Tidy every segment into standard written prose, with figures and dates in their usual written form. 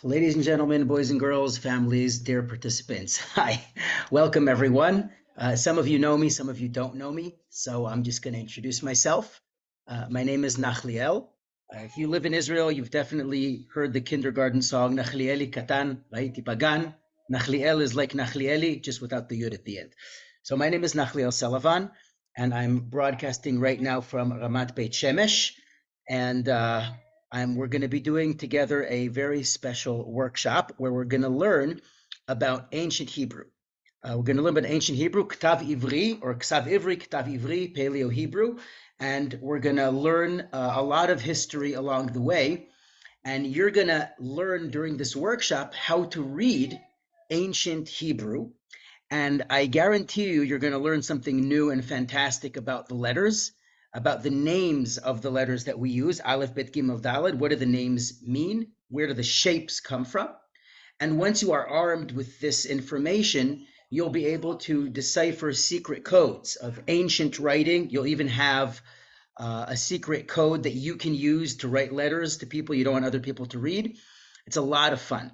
Ladies and gentlemen, boys and girls, families, dear participants, hi. Welcome, everyone. Some of you know me, some of you don't know me, so I'm just going to introduce myself. My name is Nachliel. If you live in Israel, you've definitely heard the kindergarten song, Nachlieli Katan, Raiti Pagan. Nachliel is like Nachlieli, just without the yud at the end. So my name is Nachliel Selavan, and I'm broadcasting right now from Ramat Beit Shemesh, and we're going to be doing together a very special workshop where we're going to learn about ancient Hebrew. We're going to learn about ancient Hebrew, Ktav Ivri, or Ksav Ivri, Ktav Ivri, Paleo Hebrew, and we're going to learn a lot of history along the way. And you're going to learn during this workshop how to read ancient Hebrew. And I guarantee you're going to learn something new and fantastic about the letters, about the names of the letters that we use, Aleph, Bet, Gimel, Daled. What do the names mean? Where do the shapes come from? And once you are armed with this information, you'll be able to decipher secret codes of ancient writing. You'll even have a secret code that you can use to write letters to people you don't want other people to read. It's a lot of fun.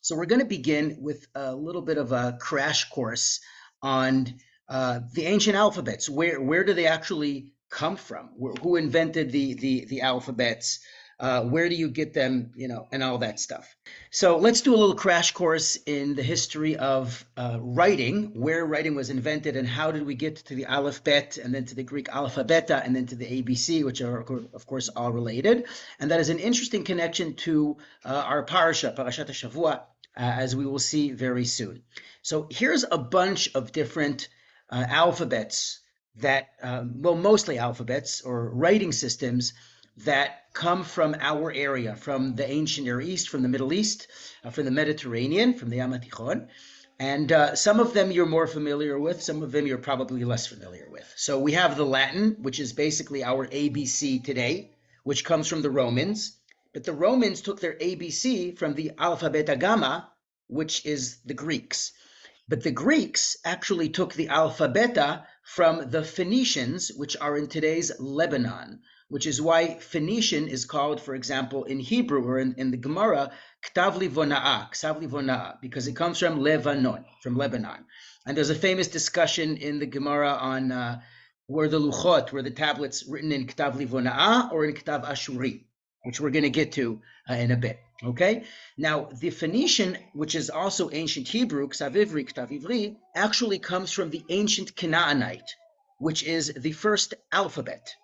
So we're going to begin with a little bit of a crash course on the ancient alphabets. Where do they actually come from? Who invented the alphabets? Where do you get them, and all that stuff. So let's do a little crash course in the history of writing, where writing was invented and how did we get to the alphabet and then to the Greek alphabeta and then to the ABC, which are of course all related. And that is an interesting connection to our parashat Hashavua, as we will see very soon. So here's a bunch of different alphabets that, mostly alphabets or writing systems that come from our area, from the ancient Near East, from the Middle East, from the Mediterranean, from the Yam HaTichon. And some of them you're more familiar with, some of them you're probably less familiar with. So we have the Latin, which is basically our ABC today, which comes from the Romans. But the Romans took their ABC from the Alphabeta Gamma, which is the Greeks. But the Greeks actually took the alphabeta from the Phoenicians, which are in today's Lebanon, which is why Phoenician is called, for example, in Hebrew or in the Gemara, Ktav Livona'ah, because it comes from Lebanon, from Lebanon. And there's a famous discussion in the Gemara on were the tablets written in Ktav Livona'ah or in Ktav Ashuri, which we're going to get to in a bit. Okay, now the Phoenician, which is also ancient Hebrew, Ksav Ivri, Ktav Ivri, actually comes from the ancient Canaanite, which is the first alphabet.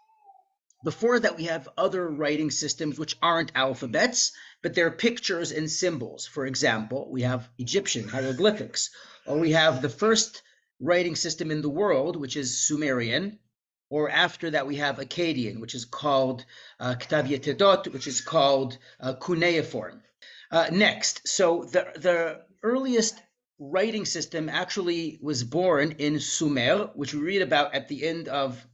Before that, we have other writing systems which aren't alphabets, but they're pictures and symbols. For example, we have Egyptian hieroglyphics, or we have the first writing system in the world, which is Sumerian, or after that we have Akkadian, which is called Ktav Yetedot, which is called cuneiform. Next, so the earliest writing system actually was born in Sumer, which we read about at the end of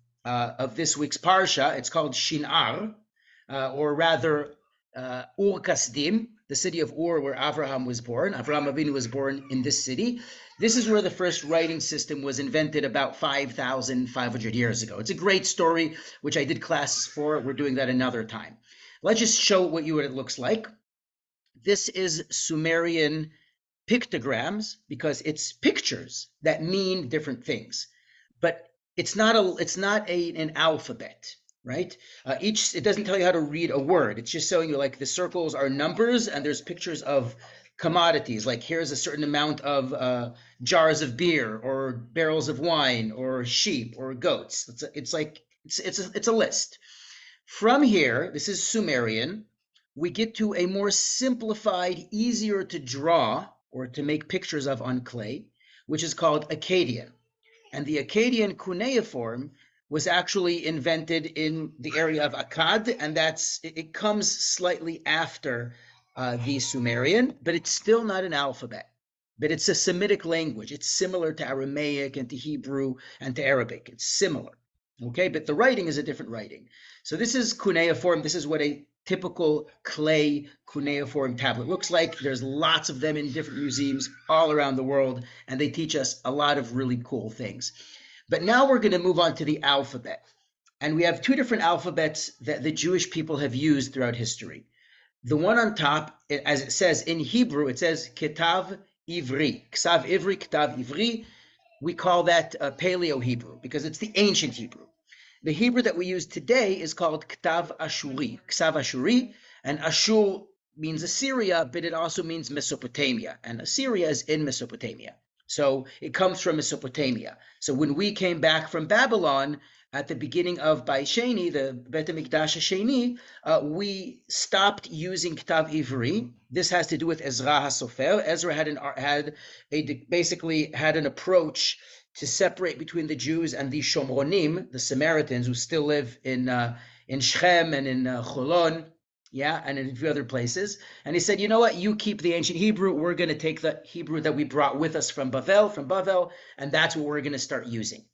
this week's parsha. It's called Shinar, or rather Ur Kasdim, the city of Ur, where Avraham was born. Avraham Avinu was born in this city. This is where the first writing system was invented about 5,500 years ago. It's a great story, which I did classes for. We're doing that another time. Let's just show what it looks like. This is Sumerian pictograms because it's pictures that mean different things, but it's not an alphabet, right? It doesn't tell you how to read a word. It's just showing you like the circles are numbers and there's pictures of commodities, like here's a certain amount of jars of beer or barrels of wine or sheep or goats. It's a list. From here, this is Sumerian, we get to a more simplified, easier to draw or to make pictures of on clay, which is called Akkadian. And the Akkadian cuneiform was actually invented in the area of Akkad, and it comes slightly after the Sumerian, but it's still not an alphabet. But it's a Semitic language. It's similar to Aramaic and to Hebrew and to Arabic. It's similar, okay? But the writing is a different writing. So this is cuneiform. This is what a typical clay cuneiform tablet looks like. There's lots of them in different museums all around the world, and they teach us a lot of really cool things. But now we're going to move on to the alphabet. And we have two different alphabets that the Jewish people have used throughout history. The one on top, as it says in Hebrew, it says Ketav Ivri, Ksav Ivri, Ketav Ivri. We call that Paleo Hebrew because it's the ancient Hebrew. The Hebrew that we use today is called Ktav Ashuri, Ksav Ashuri, and Ashur means Assyria, but it also means Mesopotamia, and Assyria is in Mesopotamia. So it comes from Mesopotamia. So when we came back from Babylon at the beginning of Beit Sheni, the Bet HaMikdash Sheni, we stopped using Ktav Ivri. This has to do with Ezra HaSofer. Ezra basically had an approach to separate between the Jews and the Shomronim, the Samaritans who still live in Shechem and in Cholon, and in a few other places. And he said, you know what, you keep the ancient Hebrew, we're going to take the Hebrew that we brought with us from Bavel, and that's what we're going to start using.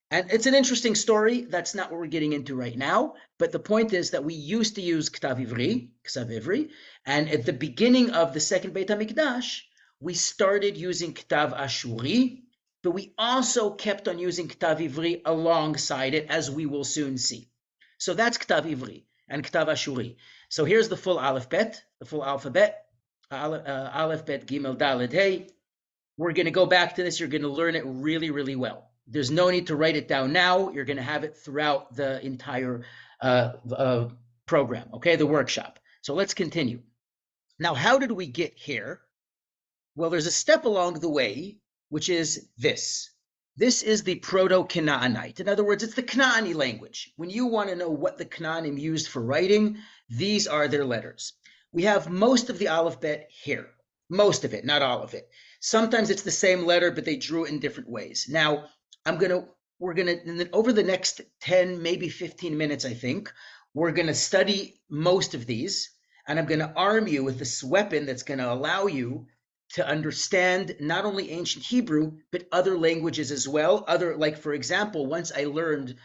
And it's an interesting story. That's not what we're getting into right now. But the point is that we used to use Ktav Ivri, Ksav Ivri, and at the beginning of the second Beit HaMikdash, we started using Ktav Ashuri, but we also kept on using Ktav Ivri alongside it, as we will soon see. So that's Ktav Ivri and Ktav Ashuri. So here's the full alphabet, Aleph, Bet, Gimel, Daled, Hey. We're going to go back to this. You're going to learn it really, really well. There's no need to write it down now. You're going to have it throughout the entire program, okay, the workshop. So let's continue. Now, how did we get here? Well, there's a step along the way, which is this. This is the Proto-Canaanite. In other words, it's the Canaanite language. When you want to know what the Canaanim used for writing, these are their letters. We have most of the alphabet here. Most of it, not all of it. Sometimes it's the same letter, but they drew it in different ways. Now, we're gonna over the next 10, maybe 15 minutes, I think, we're gonna study most of these, and I'm gonna arm you with this weapon that's gonna allow you to understand not only ancient Hebrew, but other languages as well. Like for example, once I learned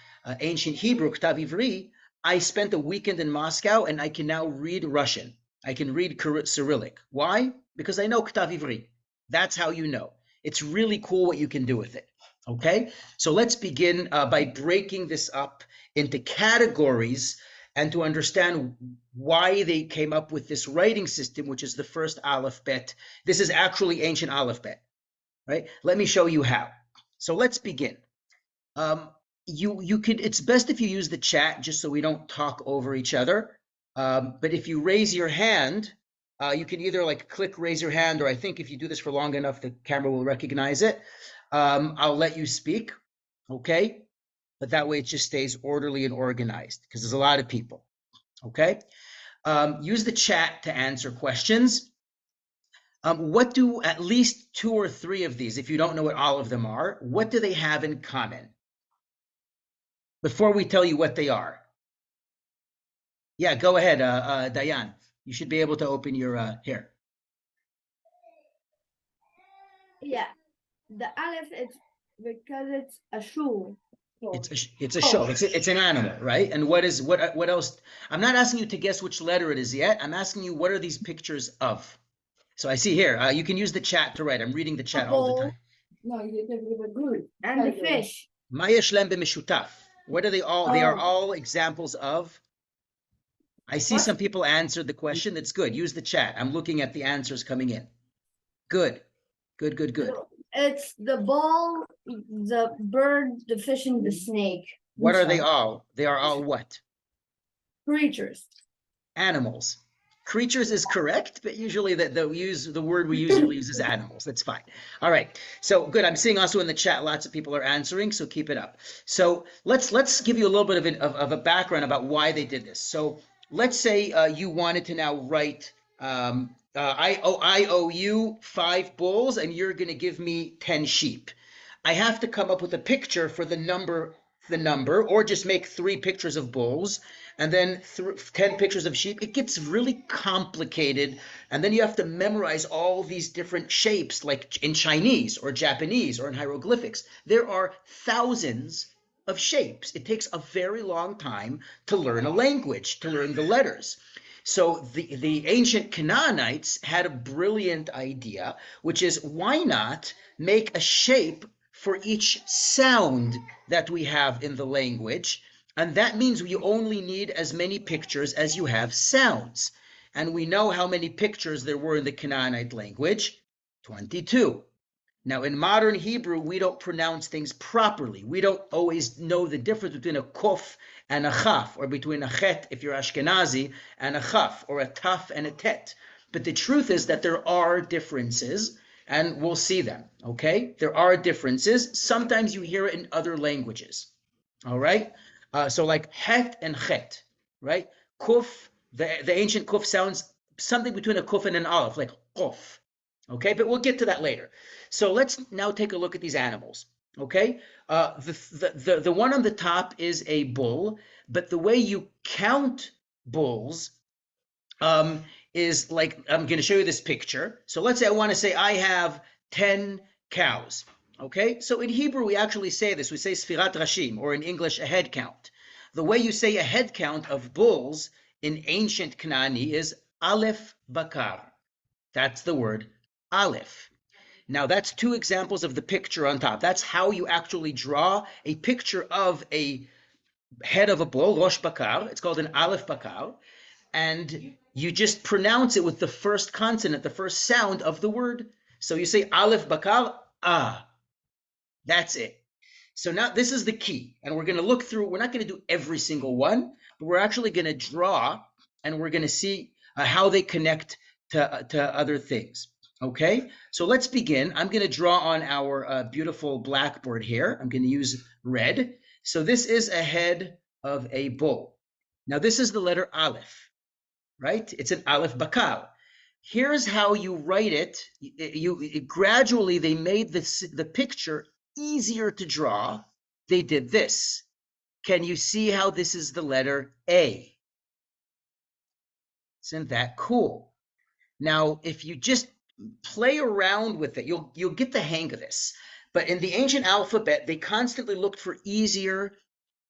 ancient Hebrew, Ktav Ivri, I spent a weekend in Moscow, and I can now read Russian. I can read Cyrillic. Why? Because I know Ktav Ivri. That's how you know. It's really cool what you can do with it. Okay, so let's begin by breaking this up into categories and to understand why they came up with this writing system, which is the first alphabet. This is actually ancient alphabet, right? Let me show you how. So let's begin. It's best if you use the chat just so we don't talk over each other. But if you raise your hand, you can either like click raise your hand, or I think if you do this for long enough, the camera will recognize it. I'll let you speak, okay? But that way it just stays orderly and organized because there's a lot of people, okay? Use the chat to answer questions. What do at least 2 or 3 of these, if you don't know what all of them are, what do they have in common? Before we tell you what they are. Yeah, go ahead, Dayan. You should be able to open your here. Yeah. The Aleph, it's because it's a shoe. It's a show. It's an animal, right? And what else? I'm not asking you to guess which letter it is yet. I'm asking you, what are these pictures of? So I see here. You can use the chat to write. I'm reading the chat all the time. No, you did good. And the fish. Ma yesh lem b'mishutaf. What are they all? They are all examples of. I see some people answered the question. That's good. Use the chat. I'm looking at the answers coming in. Good. It's the ball, the bird, the fish, and the snake. What are they all? They are all what? Creatures. Animals. Creatures is correct, but usually the word we usually use is animals. That's fine. All right. So good. I'm seeing also in the chat lots of people are answering, so keep it up. So let's give you a little bit of a background about why they did this. So let's say you wanted to now write I owe you 5 bulls, and you're going to give me 10 sheep. I have to come up with a picture for the number, or just make 3 pictures of bulls, and then 10 pictures of sheep. It gets really complicated, and then you have to memorize all these different shapes, like in Chinese or Japanese or in hieroglyphics. There are thousands of shapes. It takes a very long time to learn a language, to learn the letters. So the ancient Canaanites had a brilliant idea, which is, why not make a shape for each sound that we have in the language? And that means you only need as many pictures as you have sounds. And we know how many pictures there were in the Canaanite language, 22. Now, in modern Hebrew, we don't pronounce things properly. We don't always know the difference between a kof and a chaf, or between a chet, if you're Ashkenazi, and a chaf, or a taf and a tet. But the truth is that there are differences, and we'll see them, okay? There are differences. Sometimes you hear it in other languages, all right? So like het and chet, right? Kuf, the ancient kuf sounds something between a kuf and an aleph, like kof, okay? But we'll get to that later. So let's now take a look at these animals, okay? The one on the top is a bull, but the way you count bulls is like, I'm going to show you this picture. So let's say I want to say I have 10 cows, okay? So in Hebrew, we actually say this. We say Sfirat Rashim, or in English, a head count. The way you say a head count of bulls in ancient Canaanite is Aleph Bakar. That's the word Aleph. Now, that's two examples of the picture on top. That's how you actually draw a picture of a head of a bull, Rosh Bakar. It's called an Aleph Bakar. And you just pronounce it with the first consonant, the first sound of the word. So you say Aleph Bakar, ah. That's it. So now this is the key. And we're going to look through, we're not going to do every single one, but we're actually going to draw and we're going to see how they connect to other things. Okay, so let's begin. I'm going to draw on our beautiful blackboard here. I'm going to use red. So this is a head of a bull. Now this is the letter Aleph, right? It's an Aleph Bakal. Here's how you write it. Gradually they made the picture easier to draw. They did this. Can you see how this is the letter A? Isn't that cool? Now, if you just play around with it, you'll get the hang of this. But in the ancient alphabet, they constantly looked for easier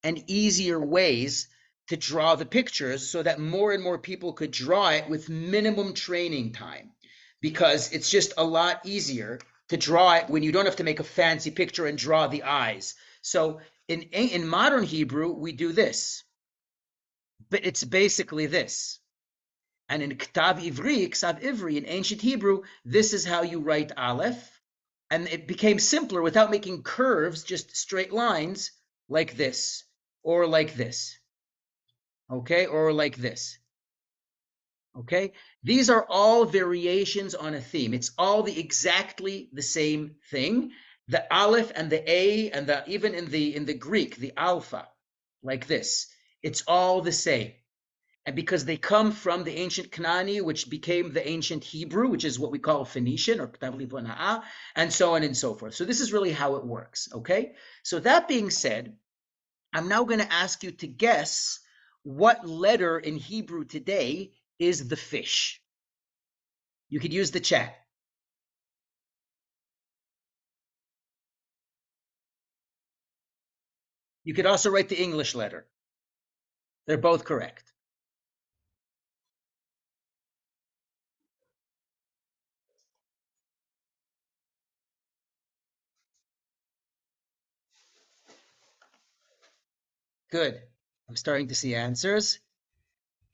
and easier ways to draw the pictures so that more and more people could draw it with minimum training time, because it's just a lot easier to draw it when you don't have to make a fancy picture and draw the eyes. So in modern Hebrew, we do this, but it's basically this. And in Ktav Ivri, in ancient Hebrew, this is how you write Aleph. And it became simpler without making curves, just straight lines like this, or like this, okay, or like this, okay? These are all variations on a theme. It's all exactly the same thing. The Aleph and the A and even in the Greek, the Alpha, like this, it's all the same. And because they come from the ancient Canaanite, which became the ancient Hebrew, which is what we call Phoenician, or and so on and so forth. So this is really how it works, okay? So that being said, I'm now going to ask you to guess what letter in Hebrew today is the fish. You could use the chat. You could also write the English letter. They're both correct. Good. I'm starting to see answers.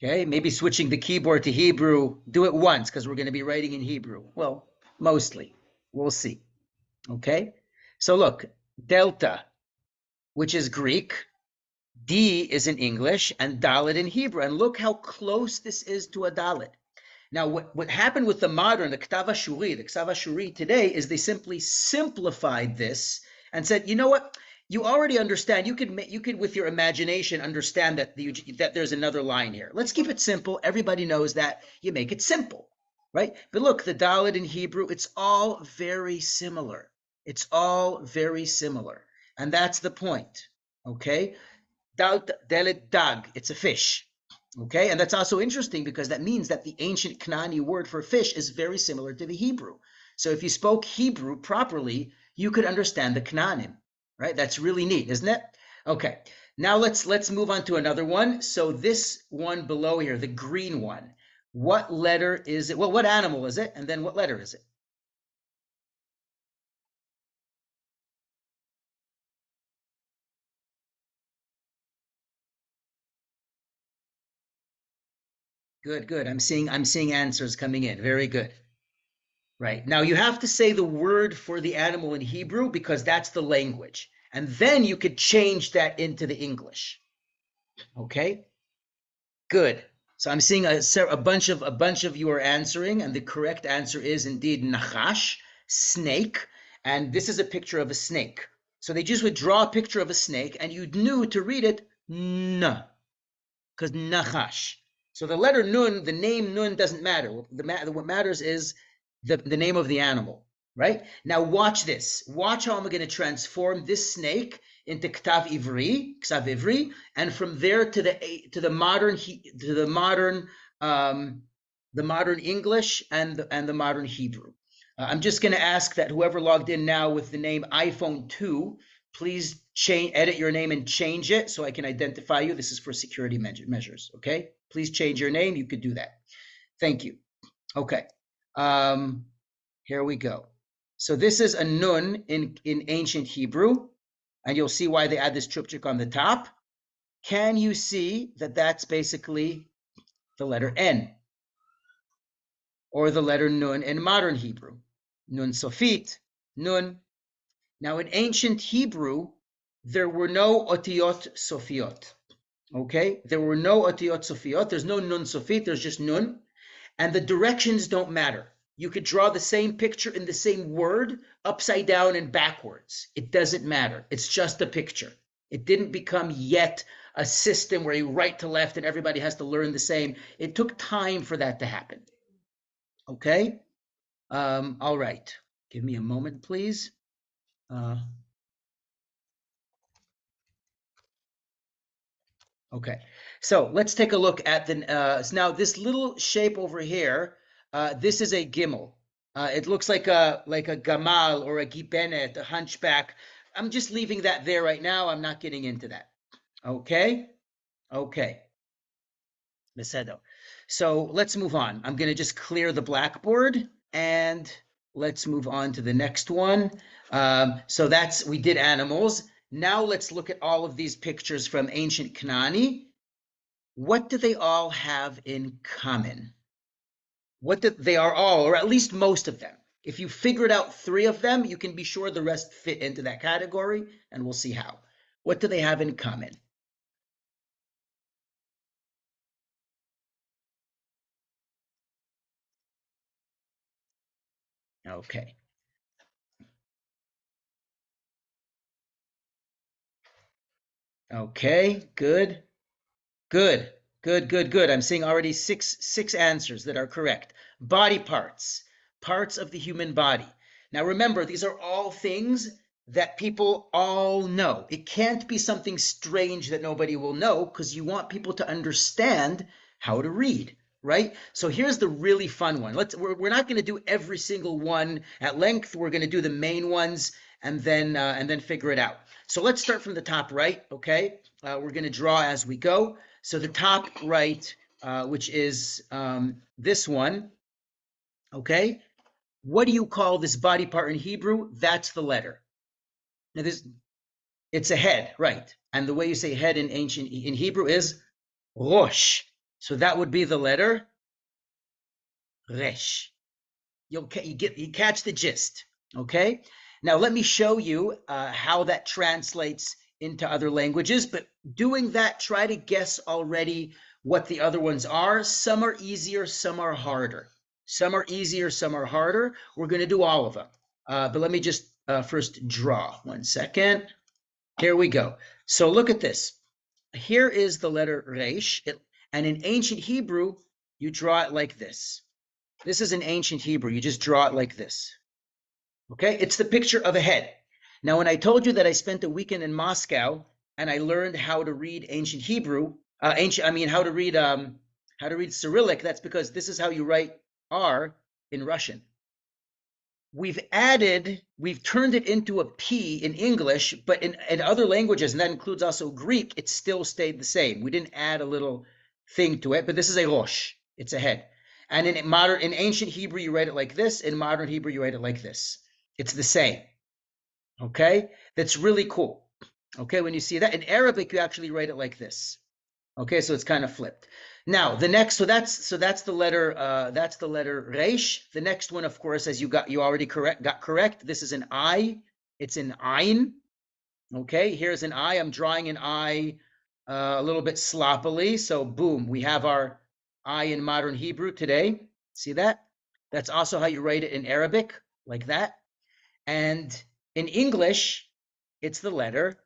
Okay, maybe switching the keyboard to Hebrew. Do it once because we're going to be writing in Hebrew. Well, mostly. We'll see. Okay, so look, delta, which is Greek, D is in English, and Dalet in Hebrew. And look how close this is to a Dalet. Now, what happened with the modern, the Ktav Ashuri today, is they simply simplified this and said, you know what? You already understand. You could with your imagination understand that there's another line here. Let's keep it simple. Everybody knows that. You make it simple, right? But look, the Dalet in Hebrew, it's all very similar. It's all very similar, and that's the point. Okay, Dalet dag. It's a fish. Okay, and that's also interesting because that means that the ancient Canaanite word for fish is very similar to the Hebrew. So if you spoke Hebrew properly, you could understand the Canaanim, right? That's really neat, isn't it? Okay, now let's move on to another one. So this one below here, the green one, what letter is it? Well, what animal is it? And then what letter is it? Good, good. I'm seeing answers coming in. Very good. Right. Now you have to say the word for the animal in Hebrew because that's the language. And then you could change that into the English. Okay? Good. So I'm seeing a bunch of you are answering, and the correct answer is indeed nachash, snake, and this is a picture of a snake. So they just would draw a picture of a snake, and you knew to read it n, because nachash. So the letter nun, the name nun doesn't matter. What matters is the name of the animal, right? Now watch this. Watch how I'm going to transform this snake into ksav ivri, and from there to the modern English and the modern Hebrew. I'm just going to ask that whoever logged in now with the name iPhone 2, please edit your name and change it so I can identify you. This is for security measures, okay? Please change your name. You could do that. Thank you. Okay. Here we go. So this is a nun in ancient Hebrew, and you'll see why they add this triptych on the top. Can you see that that's basically the letter N, or the letter nun in modern Hebrew? Nun sofit, nun. Now in ancient Hebrew, there were no otiyot sofiot, okay? There were no otiyot sofiot. There's no nun sofit, there's just nun. And the directions don't matter. You could draw the same picture in the same word upside down and backwards. It doesn't matter. It's just a picture. It didn't become yet a system where you right to left and everybody has to learn the same. It took time for that to happen. Okay? All right. Give me a moment, please. Okay. So let's take a look at the, now this little shape over here, this is a gimel. It looks like a gamal or a gibenet, a hunchback. I'm just leaving that there right now. I'm not getting into that. Okay? Okay. Besedo. So let's move on. I'm going to just clear the blackboard and let's move on to the next one. So we did animals. Now let's look at all of these pictures from ancient Kanani. What do they all have in common? They are all, or at least most of them. If you figured out 3 of them, you can be sure the rest fit into that category, and we'll see how. What do they have in common? Okay. Okay, good. Good, good, good, good. I'm seeing already six answers that are correct. Body parts, parts of the human body. Now remember, these are all things that people all know. It can't be something strange that nobody will know because you want people to understand how to read, right? So here's the really fun one. We're not going to do every single one at length. We're going to do the main ones and then figure it out. So let's start from the top right, okay? We're going to draw as we go. So the top right, which is this one, okay? What do you call this body part in Hebrew? That's the letter. Now it's a head, right? And the way you say head in Hebrew is rosh. So that would be the letter resh. You catch the gist, okay? Now let me show you how that translates into other languages, but doing that, try to guess already what the other ones are. Some are easier, some are harder. Some are easier, some are harder. We're going to do all of them. But let me just first draw. 1 second. Here we go. So look at this. Here is the letter resh, and in ancient Hebrew, you draw it like this. This is in ancient Hebrew. You just draw it like this. Okay? It's the picture of a head. Now, when I told you that I spent a weekend in Moscow and I learned how to read ancient Hebrew, how to read Cyrillic, that's because this is how you write R in Russian. We've turned it into a P in English, but in other languages, and that includes also Greek, it still stayed the same. We didn't add a little thing to it, but this is a rosh. It's a head. And in ancient Hebrew, you write it like this. In modern Hebrew, you write it like this. It's the same. Okay? That's really cool. Okay, when you see that. In Arabic, you actually write it like this. Okay, so it's kind of flipped. Now the next, so that's the letter Reish. The next one, of course, as you already got correct. This is an I. It's an Ayin. Okay, here's an I. I'm drawing an I a little bit sloppily. So boom, we have our I in modern Hebrew today. See that? That's also how you write it in Arabic, like that. And in English, it's the letter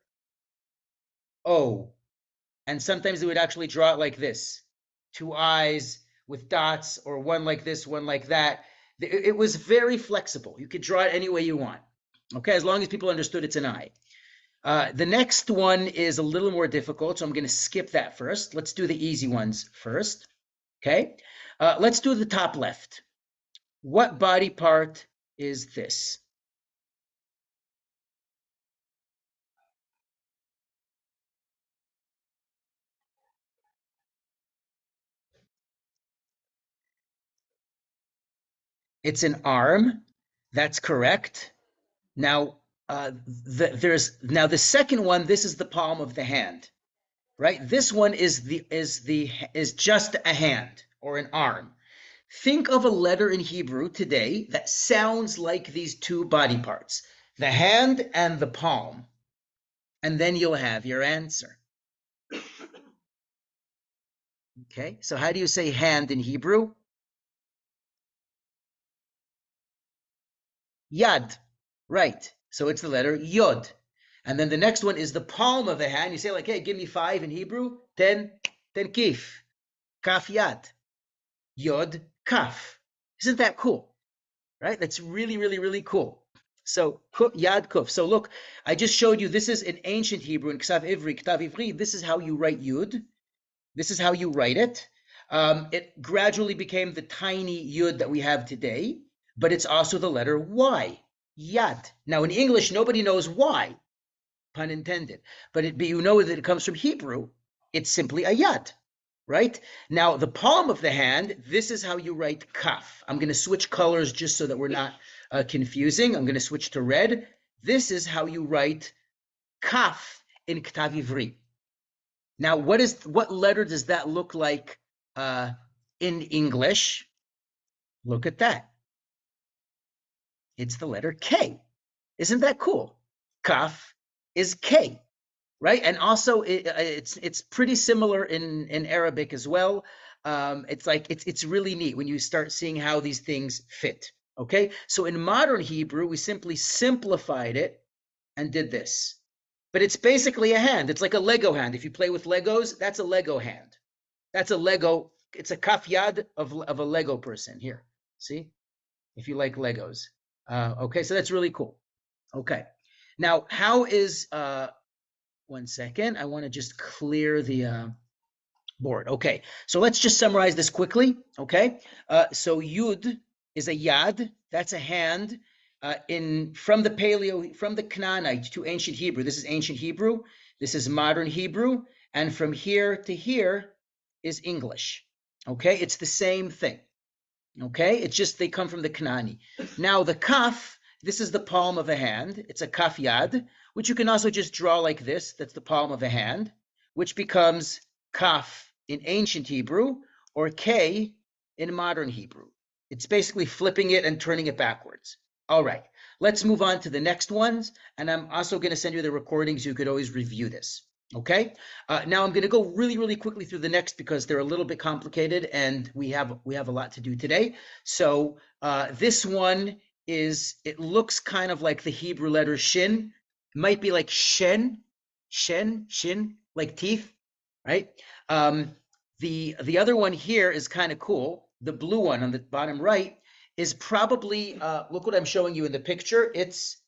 O. And sometimes they would actually draw it like this. 2 eyes with dots, or one like this, one like that. It was very flexible. You could draw it any way you want. Okay, as long as people understood it's an I. The next one is a little more difficult, so I'm going to skip that first. Let's do the easy ones first. Okay, let's do the top left. What body part is this? It's an arm. That's correct. Now, the second one. This is the palm of the hand, right? This one is just a hand or an arm. Think of a letter in Hebrew today that sounds like these two body parts, the hand and the palm, and then you'll have your answer. Okay, so how do you say hand in Hebrew? Yad, right. So it's the letter Yod. And then the next one is the palm of the hand. You say like, hey, give me 5 in Hebrew. Then kif, kaf yad, Yod kaf. Isn't that cool? Right? That's really, really, really cool. So yad kuf. So look, I just showed you, this is in ancient Hebrew, in Ksav Ivri. This is how you write Yud. This is how you write it. It gradually became the tiny Yud that we have today, but it's also the letter Y, Yad. Now in English, nobody knows why, pun intended, but you know that it comes from Hebrew. It's simply a Yad, right? Now the palm of the hand, this is how you write Kaf. I'm going to switch colors just so that we're not confusing. I'm going to switch to red. This is how you write Kaf in Ktav Ivri. Now, what letter does that look like in English? Look at that. It's the letter K. Isn't that cool? Kaf is K, right? And also, it's pretty similar in Arabic as well. It's really neat when you start seeing how these things fit. Okay, so in modern Hebrew, we simply simplified it and did this. But it's basically a hand. It's like a Lego hand. If you play with Legos, that's a Lego hand. That's a Lego. It's a kaf yad of a Lego person here. See? If you like Legos. Okay, so that's really cool. Okay. Now, how is, 1 second. I want to just clear the board. Okay, so let's just summarize this quickly. Okay, so Yud is a Yad. That's a hand. From the Canaanite to ancient Hebrew. This is ancient Hebrew. This is modern Hebrew. And from here to here is English. Okay, it's the same thing. Okay, it's just they come from the Canaani. Now the kaf, this is the palm of a hand. It's a kaf yad, which you can also just draw like this. That's the palm of a hand, which becomes kaf in ancient Hebrew or K in modern Hebrew. It's basically flipping it and turning it backwards. All right, let's move on to the next ones. And I'm also going to send you the recordings. You could always review this. Okay, now I'm going to go really, really quickly through the next because they're a little bit complicated and we have a lot to do today. So this one it looks kind of like the Hebrew letter shin. It might be like shin, like teeth, right? The other one here is kind of cool. The blue one on the bottom right is probably, look what I'm showing you in the picture. It's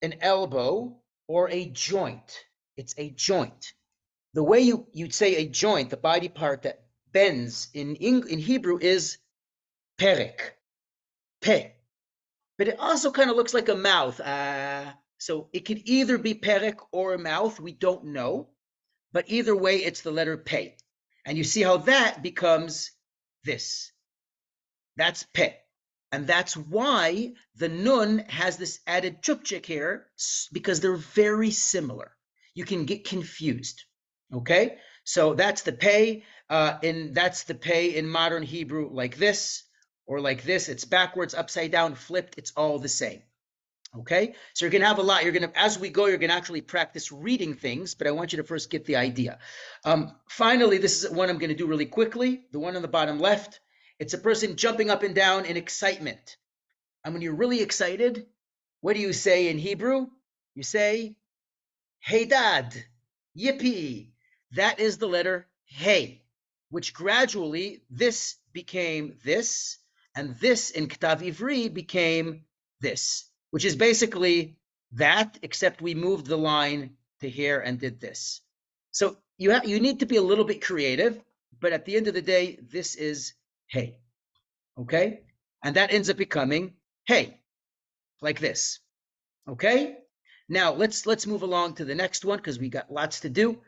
an elbow or a joint. It's a joint. The way you'd say a joint, the body part that bends in Hebrew is perek, pe. But it also kind of looks like a mouth. So it could either be perek or a mouth. We don't know. But either way, it's the letter pe. And you see how that becomes this. That's pe. And that's why the nun has this added chupchik here, because they're very similar. You can get confused, okay? So that's the pay. And that's the pay in modern Hebrew, like this or like this. It's backwards, upside down, flipped. It's all the same. Okay, so you're going to have a lot. You're going to, as we go, you're going to actually practice reading things, but I want you to first get the idea. Finally, this is one I'm going to do really quickly. The one on the bottom left, it's a person jumping up and down in excitement. And when you're really excited, what do you say in Hebrew? You say, hey, dad, yippee. That is the letter hey, which gradually this became this, and this in Ktav Ivri became this, which is basically that, except we moved the line to here and did this. So you need to be a little bit creative, but at the end of the day, this is hey, okay? And that ends up becoming hey, like this, okay? Now let's move along to the next one because we got lots to do.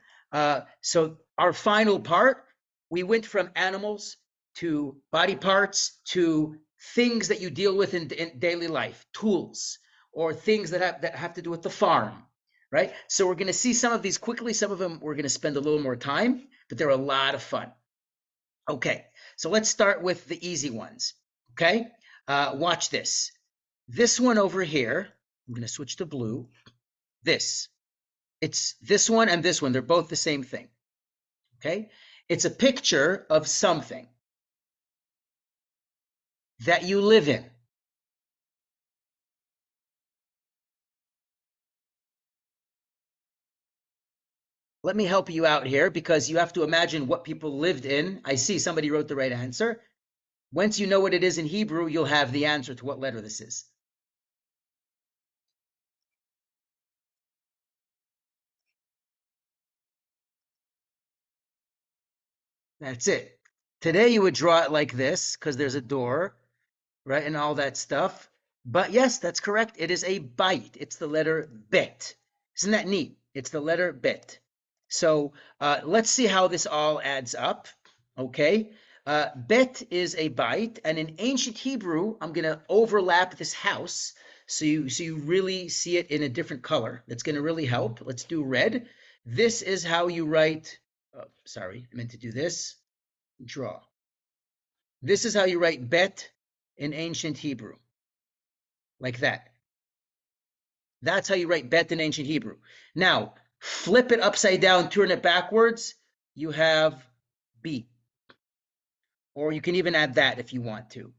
So our final part, we went from animals to body parts to things that you deal with in daily life, tools, or things that have to do with the farm, right? So we're going to see some of these quickly. Some of them we're going to spend a little more time, but they're a lot of fun. Okay, so let's start with the easy ones, okay? Watch this. This one over here, I'm going to switch to blue. This. It's this one and this one. They're both the same thing, okay? It's a picture of something that you live in. Let me help you out here because you have to imagine what people lived in. I see somebody wrote the right answer. Once you know what it is in Hebrew, you'll have the answer to what letter this is. That's it. Today you would draw it like this because there's a door, right, and all that stuff. But yes, that's correct. It is a bite. It's the letter bet. Isn't that neat? It's the letter bet. So let's see how this all adds up. Okay. Bet is a bite, and in ancient Hebrew, I'm going to overlap this house so you really see it in a different color. That's going to really help. Let's do red. This is how you write. Oh, sorry, I meant to do this. Draw. This is how you write bet in ancient Hebrew, like that. That's how you write bet in ancient Hebrew. Now, flip it upside down, turn it backwards, you have B. Or you can even add that if you want to.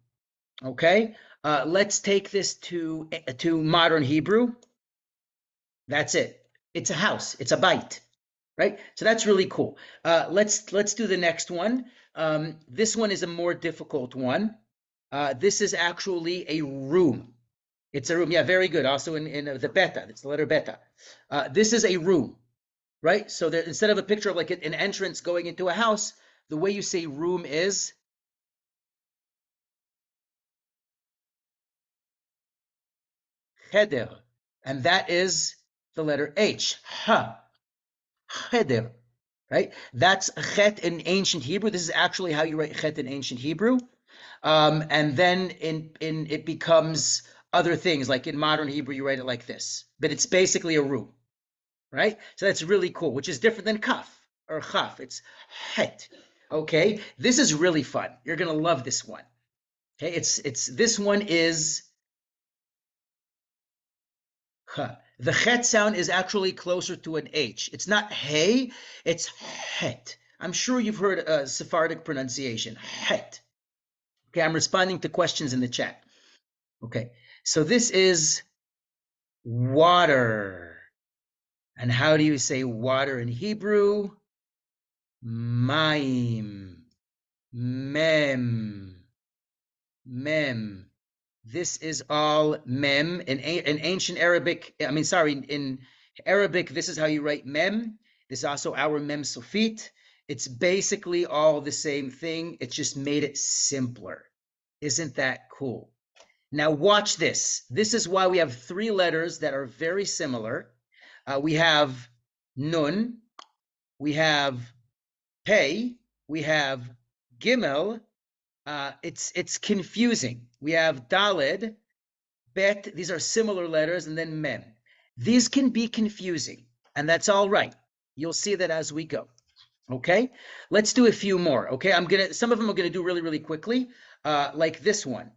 Okay, let's take this to modern Hebrew. That's it. It's a house. It's a bite, right? So that's really cool. Let's do the next one. This one is a more difficult one. This is actually a room. It's a room. Yeah, very good. Also in the beta, it's the letter beta. This is a room, right? So that instead of a picture of like an entrance going into a house, the way you say room is cheder, and that is the letter H. Ha, cheder, right? That's chet in ancient Hebrew. This is actually how you write chet in ancient Hebrew. And then it becomes other things, like in modern Hebrew, you write it like this, but it's basically a room, right? So that's really cool, which is different than kaf or chaf. It's het. Okay, this is really fun. You're gonna love this one. Okay, it's this one is ha. The chet sound is actually closer to an H. It's not hey, it's het. I'm sure you've heard a Sephardic pronunciation, het. Okay, I'm responding to questions in the chat. Okay, so this is water. And how do you say water in Hebrew? Maim. Mem. Mem. This is all mem. In ancient Arabic, in Arabic, this is how you write mem. This is also our mem sofit. It's basically all the same thing. It's just made it simpler. Isn't that cool? Now watch this. This is why we have three letters that are very similar. We have nun, we have pei, we have gimel. It's confusing. We have daled, bet. These are similar letters, and then mem. These can be confusing, and that's all right. You'll see that as we go. Okay, let's do a few more. Okay, some of them I'm gonna do really, really quickly, like this one.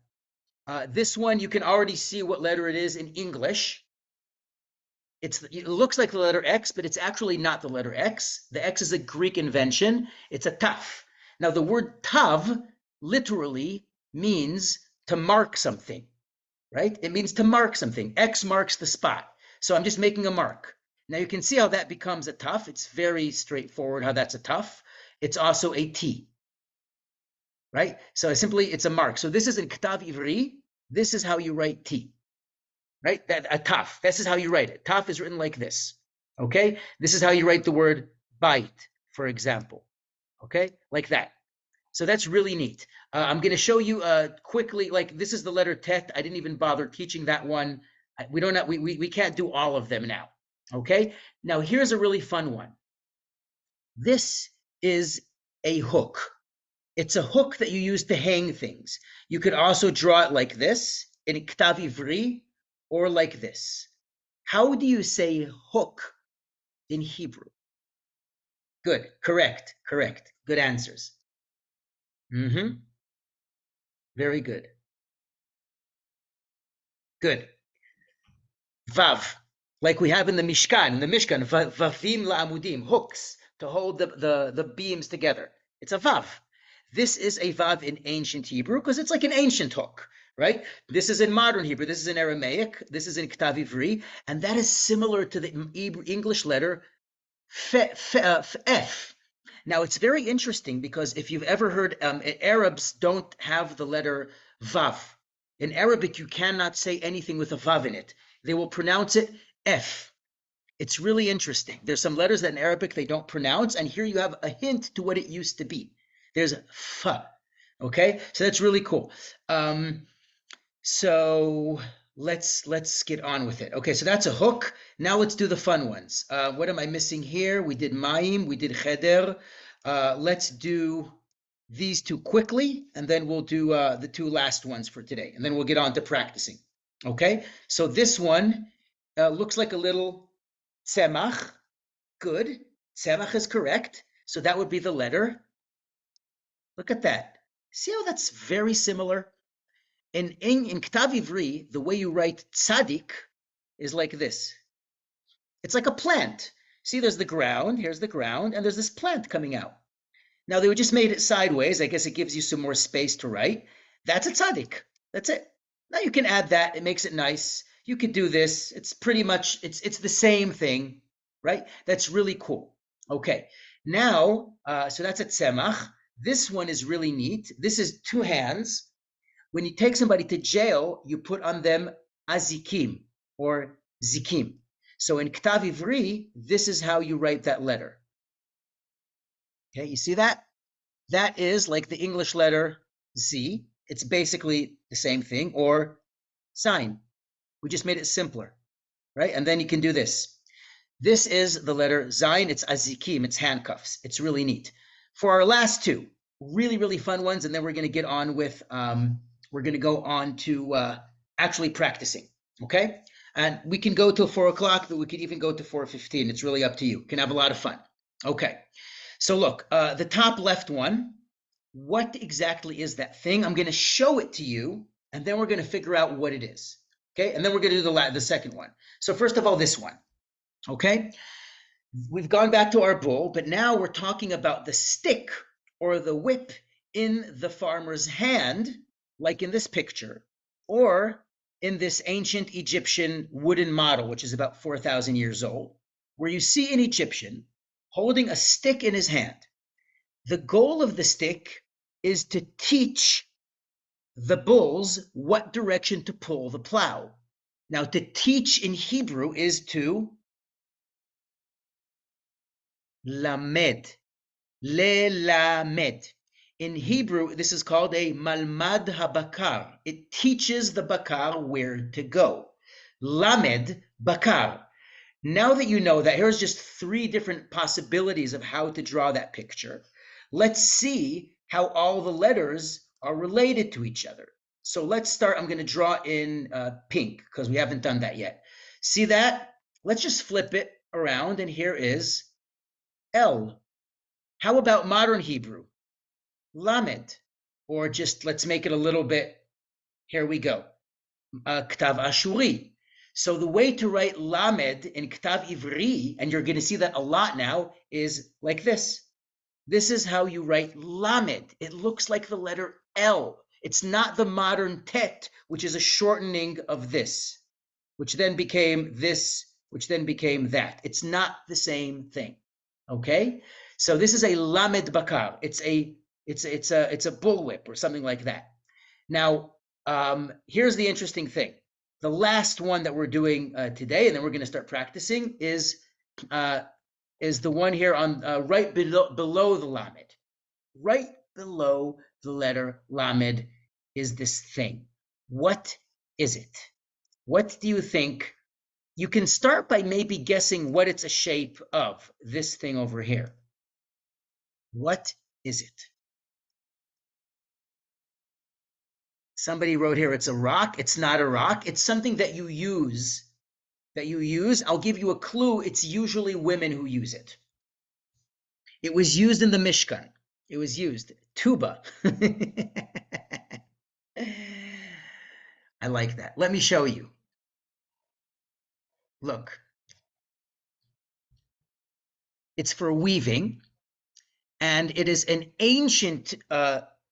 This one, you can already see what letter it is in English. It looks like the letter X, but it's actually not the letter X. The X is a Greek invention. It's a taf. Now, the word tav literally means to mark something, right? It means to mark something. X marks the spot. So I'm just making a mark. Now you can see how that becomes a taf. It's very straightforward how that's a taf. It's also a T, right? So it's a mark. So this is in Ktav Ivri. This is how you write T, right? A taf. This is how you write it. Taf is written like this, okay? This is how you write the word bite, for example, okay? Like that. So that's really neat. I'm going to show you quickly, like this is the letter Tet. I didn't even bother teaching that one. We can't do all of them now, okay? Now here's a really fun one. This is a hook. It's a hook that you use to hang things. You could also draw it like this in Ktav Ivri or like this. How do you say hook in Hebrew? Good, correct. Good answers. Very good. Good. Vav, like we have in the Mishkan. In the Mishkan, vavim la'amudim, hooks to hold the beams together. It's a vav. This is a vav in ancient Hebrew because it's like an ancient hook, right? This is in modern Hebrew. This is in Aramaic. This is in Ktav Ivri, and that is similar to the English letter F. Now, it's very interesting because if you've ever heard, Arabs don't have the letter Vav. In Arabic, you cannot say anything with a Vav in it. They will pronounce it F. It's really interesting. There's some letters that in Arabic they don't pronounce, and here you have a hint to what it used to be. There's F, okay? So that's really cool. So let's get on with it. Okay, so that's a hook. Now let's do the fun ones. What am I missing here? We did Mayim, we did Cheder. Let's do these two quickly, and then we'll do the two last ones for today, and then we'll get on to practicing. Okay, so this one looks like a little tzemach. Good, tzemach is correct. So that would be the letter. Look at that. See how that's very similar? In Ktav Ivri, the way you write tzaddik is like this. It's like a plant. See, there's the ground, here's the ground, and there's this plant coming out. Now, they just made it sideways. I guess it gives you some more space to write. That's a tzaddik. That's it. Now you can add that. It makes it nice. You could do this. It's pretty much, it's the same thing, right? That's really cool. Okay. Now, so that's a tzemach. This one is really neat. This is two hands. When you take somebody to jail, you put on them azikim or zikim. So in Ktav Ivri, this is how you write that letter. Okay, you see that? That is like the English letter Z. It's basically the same thing, or sign. We just made it simpler, right? And then you can do this. This is the letter Zayin. It's azikim. It's handcuffs. It's really neat. For our last two, really, really fun ones, and then we're going to get on with, we're going to go on to actually practicing, okay? And we can go till 4 o'clock, but we could even go to 4:15. It's really up to you. Can have a lot of fun. Okay, so look, the top left one, what exactly is that thing? I'm going to show it to you, and then we're going to figure out what it is, okay? And then we're going to do the second one. So first of all, this one, okay? We've gone back to our bull, but now we're talking about the stick or the whip in the farmer's hand, like in this picture, or in this ancient Egyptian wooden model, which is about 4,000 years old, where you see an Egyptian holding a stick in his hand. The goal of the stick is to teach the bulls what direction to pull the plow. Now, to teach in Hebrew is to lamed, le-lamed. In Hebrew, this is called a malmad habakar. It teaches the bakar where to go. Lamed, bakar. Now that you know that, here's just 3 different possibilities of how to draw that picture. Let's see how all the letters are related to each other. So let's start. I'm going to draw in pink because we haven't done that yet. See that? Let's just flip it around, and here is L. How about modern Hebrew? Lamed, or just let's make it a little bit, here we go, Ktav Ashuri. So the way to write Lamed in Ktav Ivri, and you're going to see that a lot now, is like this. This is how you write Lamed. It looks like the letter L. It's not the modern Tet, which is a shortening of this, which then became this, which then became that. It's not the same thing. Okay? So this is a Lamed Bakar. It's a bullwhip or something like that. Now, here's the interesting thing. The last one that we're doing today, and then we're going to start practicing, is the one here on right below the Lamed. Right below the letter Lamed is this thing. What is it? What do you think? You can start by maybe guessing what it's a shape of, this thing over here. What is it? Somebody wrote here, it's a rock. It's not a rock. It's something that you use. I'll give you a clue. It's usually women who use it. It was used in the Mishkan. It was used. Tuba. I like that. Let me show you. Look. It's for weaving, and it is an ancient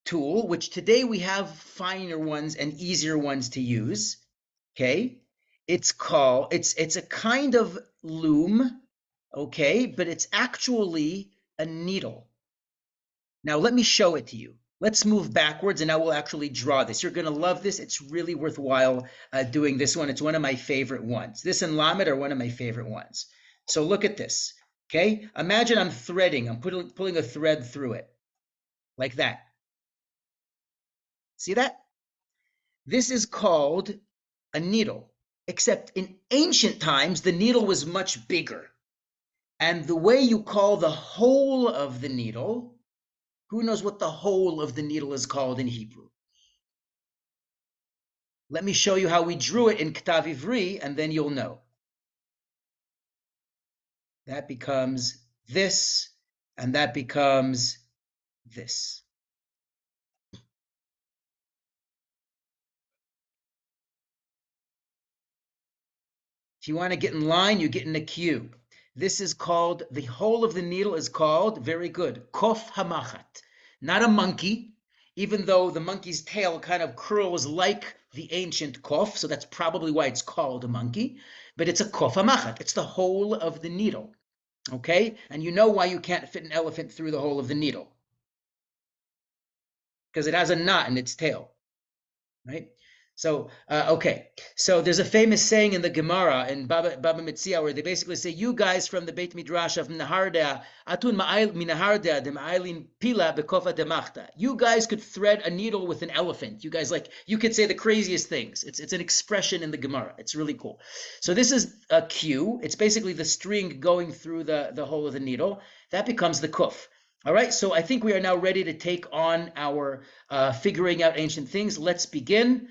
tool, which today we have finer ones and easier ones to use. Okay, it's a kind of loom, okay, but it's actually a needle. Now let me show it to you. Let's move backwards, and I will actually draw this. You're going to love this. It's really worthwhile doing this one. It's one of my favorite ones. This and Lamed are one of my favorite ones. So look at this. Okay, imagine I'm threading. I'm pulling a thread through it, like that. See that? This is called a needle, except in ancient times, the needle was much bigger. And the way you call the whole of the needle, who knows what the whole of the needle is called in Hebrew? Let me show you how we drew it in Ktav Ivri, and then you'll know. That becomes this, and that becomes this. If you want to get in line, you get in a queue. This is called, the whole of the needle is called, very good, kof hamachat. Not a monkey, even though the monkey's tail kind of curls like the ancient kof, so that's probably why it's called a monkey, but it's a kof hamachat. It's the whole of the needle, okay? And you know why you can't fit an elephant through the whole of the needle. Because it has a knot in its tail, right? So, okay. So there's a famous saying in the Gemara in Baba Metzia where they basically say, you guys from the Beit Midrash of Nahardea, Atun Minahardea de Ma'ailin Pila Bekofa de Machta. You guys could thread a needle with an elephant. You guys, like, you could say the craziest things. It's an expression in the Gemara. It's really cool. So this is a Q. It's basically the string going through the whole of the needle. That becomes the kuf. All right, so I think we are now ready to take on our figuring out ancient things. Let's begin.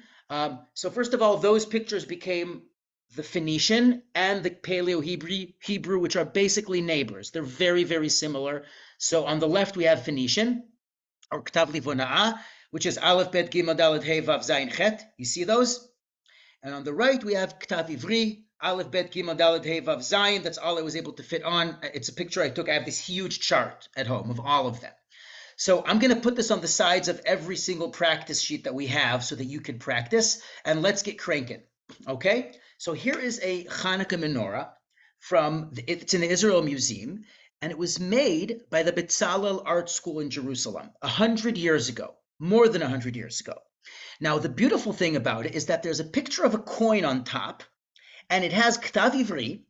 So first of all, those pictures became the Phoenician and the Paleo-Hebrew, which are basically neighbors. They're very, very similar. So on the left, we have Phoenician, or Ktav Livona'ah, which is Aleph, Bet, Gimel, Dalet, Hey, Vav, Zayin, Chet. You see those? And on the right, we have Ktav Ivri, Aleph, Bet, Gimel, Dalet, Hey, Vav, Zayin. That's all I was able to fit on. It's a picture I took. I have this huge chart at home of all of them. So I'm going to put this on the sides of every single practice sheet that we have so that you can practice, and let's get cranking, okay? So here is a Hanukkah menorah it's in the Israel Museum, and it was made by the Bezalel Art School in Jerusalem 100 years ago, more than 100 years ago. Now, the beautiful thing about it is that there's a picture of a coin on top, and it has Ktav Ivri,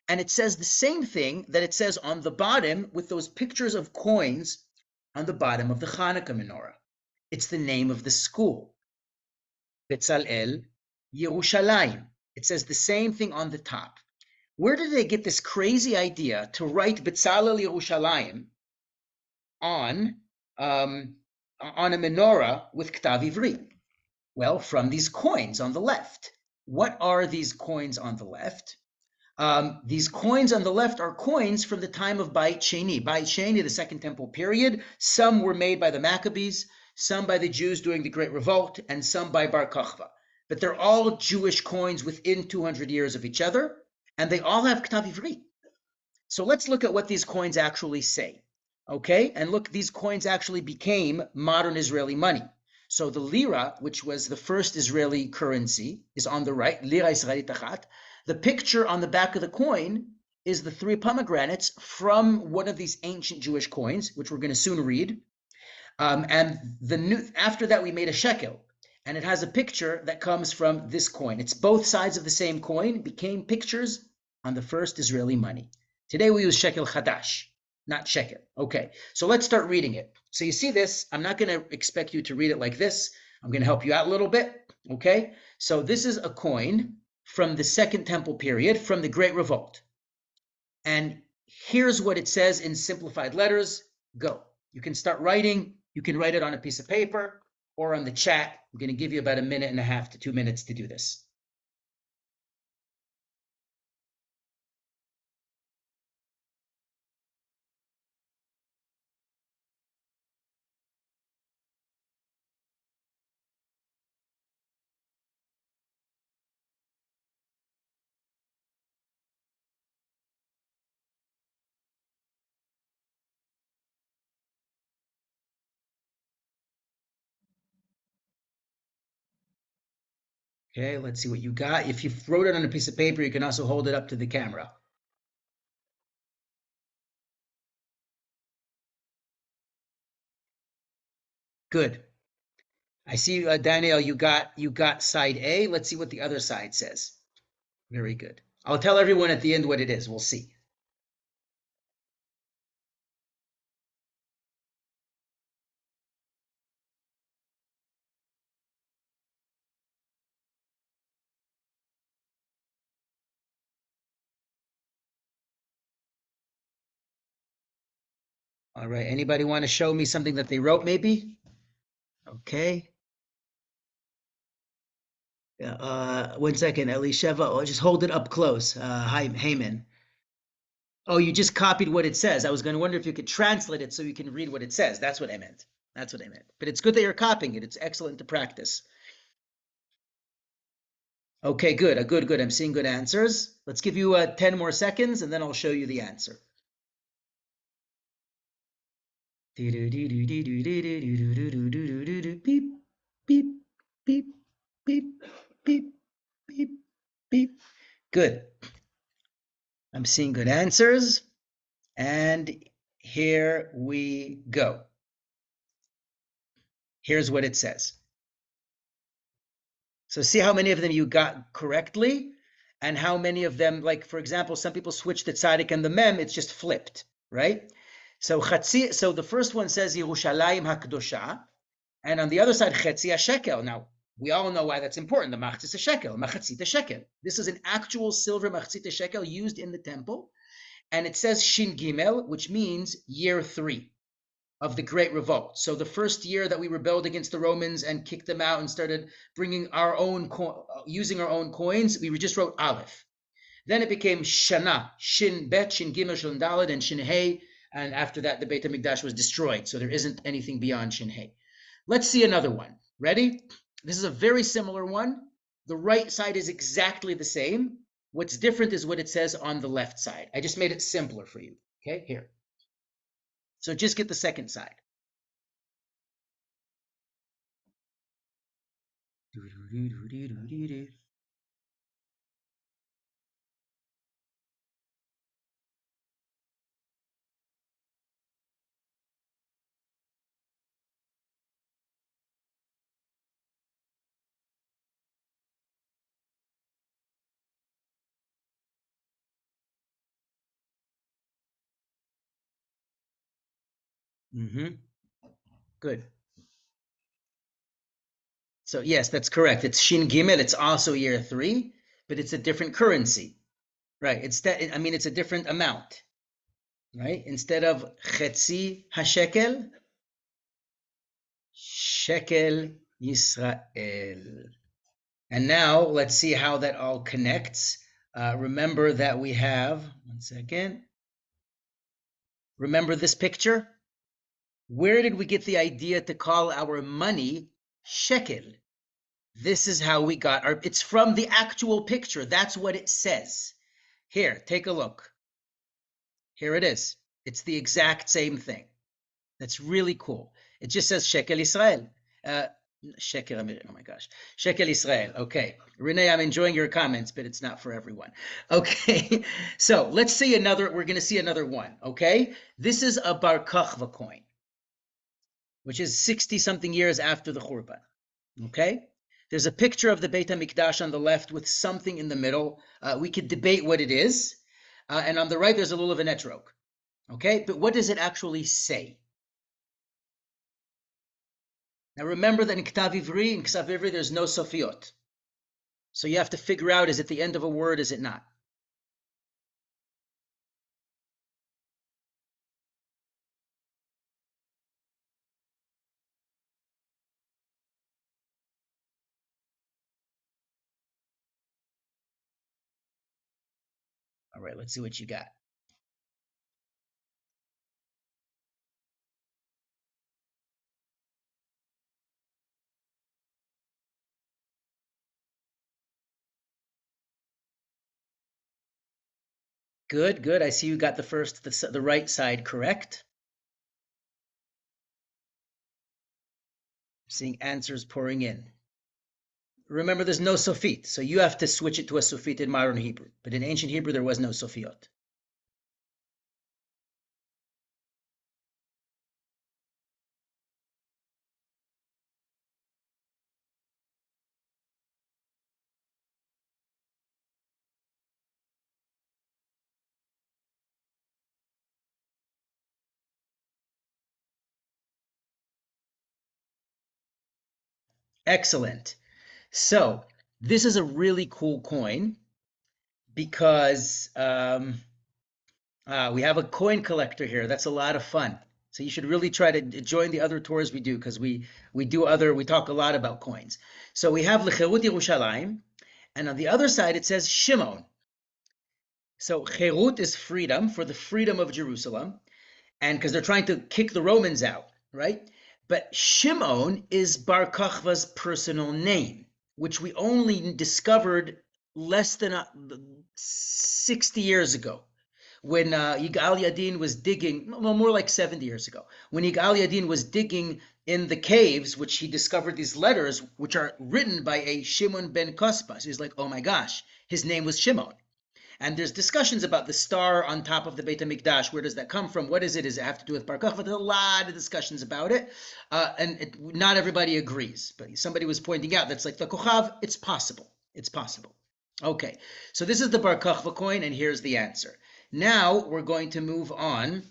and it says the same thing that it says on the bottom with those pictures of coins on the bottom of the Hanukkah menorah. It's the name of the school, Bezalel Yerushalayim. It says the same thing on the top. Where did they get this crazy idea to write Bezalel Yerushalayim on a menorah with Ktav Ivri? Well, from these coins on the left. What are these coins on the left? These coins on the left are coins from the time of Beit Sheni. Beit Sheni, the Second Temple period. Some were made by the Maccabees, some by the Jews during the Great Revolt, and some by Bar Kokhba. But they're all Jewish coins within 200 years of each other, and they all have Ktav Ivri. So let's look at what these coins actually say. Okay, and look, these coins actually became modern Israeli money. So the lira, which was the first Israeli currency, is on the right, lira Israelit achat. The picture on the back of the coin is the 3 pomegranates from one of these ancient Jewish coins, which we're going to soon read. And after that, we made a shekel, and it has a picture that comes from this coin. It's both sides of the same coin, became pictures on the first Israeli money. Today we use shekel chadash, not shekel. Okay, so let's start reading it. So you see this, I'm not going to expect you to read it like this. I'm going to help you out a little bit, okay? So this is a coin from the Second Temple period, from the Great Revolt. And here's what it says in simplified letters. Go. You can start writing. You can write it on a piece of paper or on the chat. I'm going to give you about 1.5 to 2 minutes to do this. Okay, let's see what you got. If you wrote it on a piece of paper, you can also hold it up to the camera. Good. I see, Daniel, you got side A. Let's see what the other side says. Very good. I'll tell everyone at the end what it is. We'll see. All right. Anybody want to show me something that they wrote, maybe? Okay. 1 second, Elisheva. Oh, just hold it up close. Hi, Heyman. Oh, you just copied what it says. I was going to wonder if you could translate it so you can read what it says. That's what I meant. That's what I meant. But it's good that you're copying it. It's excellent to practice. Okay, good. Good. I'm seeing good answers. Let's give you 10 more seconds, and then I'll show you the answer. Beep, beep, beep, beep, beep, beep, beep. Good. I'm seeing good answers. And here we go. Here's what it says. So see how many of them you got correctly and how many of them, like, for example, some people switch the tzaddik and the mem, it's just flipped, right? So the first one says Yerushalayim HaKdosha, and on the other side, Chetzi HaShekel. Now, we all know why that's important, the Machzit HaShekel, Machatzit HaShekel. This is an actual silver Machzit HaShekel used in the temple, and it says Shin Gimel, which means year 3 of the Great Revolt. So the first year that we rebelled against the Romans and kicked them out and started bringing our own, using our own coins, we just wrote Aleph. Then it became Shana, Shin Bet, Shin Gimel, Shin Daled, and Shin Hey. And after that, the Beit HaMikdash was destroyed. So there isn't anything beyond Shin Hey. Let's see another one. Ready? This is a very similar one. The right side is exactly the same. What's different is what it says on the left side. I just made it simpler for you. Okay, here. So just get the second side. Good. So yes, that's correct. It's Shin Gimel. It's also year 3, but it's a different currency, right? It's a different amount, right? Instead of Chetzi HaShekel, Shekel Yisrael. And now let's see how that all connects. Remember that we have, one second. Remember this picture? Where did we get the idea to call our money shekel? This is how we got our, it's from the actual picture. That's what it says. Here, take a look. Here it is. It's the exact same thing. That's really cool. It just says shekel Israel. Shekel, oh my gosh. Shekel Israel. Okay. Renee, I'm enjoying your comments, but it's not for everyone. Okay. So let's see another, we're going to see another one. Okay. This is a Bar Kokhba coin, which is 60 something years after the Khurban. Okay. There's a picture of the Beit HaMikdash on the left with something in the middle. We could debate what it is. And on the right, there's a lulav and etrog. Okay. But what does it actually say? Now remember that in Ktav Ivri, there's no sofiot. So you have to figure out, is it the end of a word, is it not? All right, let's see what you got. Good, good. I see you got the right side correct. Seeing answers pouring in. Remember, there's no sofit, so you have to switch it to a sofit in modern Hebrew. But in ancient Hebrew, there was no sofiot. Excellent. So this is a really cool coin because we have a coin collector here. That's a lot of fun. So you should really try to join the other tours we do, because we talk a lot about coins. So we have L'Cherut Yerushalayim, and on the other side it says Shimon. So Cherut is freedom, for the freedom of Jerusalem, and because they're trying to kick the Romans out, right? But Shimon is Bar Kokhba's personal name, which we only discovered less than 60 years ago, when Yigal Yadin was digging, well, more like 70 years ago, when Yigal Yadin was digging in the caves, which he discovered these letters, which are written by a Shimon ben Kospa. So he's like, oh my gosh, his name was Shimon. And there's discussions about the star on top of the Beit HaMikdash. Where does that come from? What is it? Does it have to do with Bar Kokhba? There's a lot of discussions about it. Not everybody agrees. But somebody was pointing out that's like the Kochav, it's possible. It's possible. Okay, so this is the Bar Kokhba coin, and here's the answer. Now we're going to move on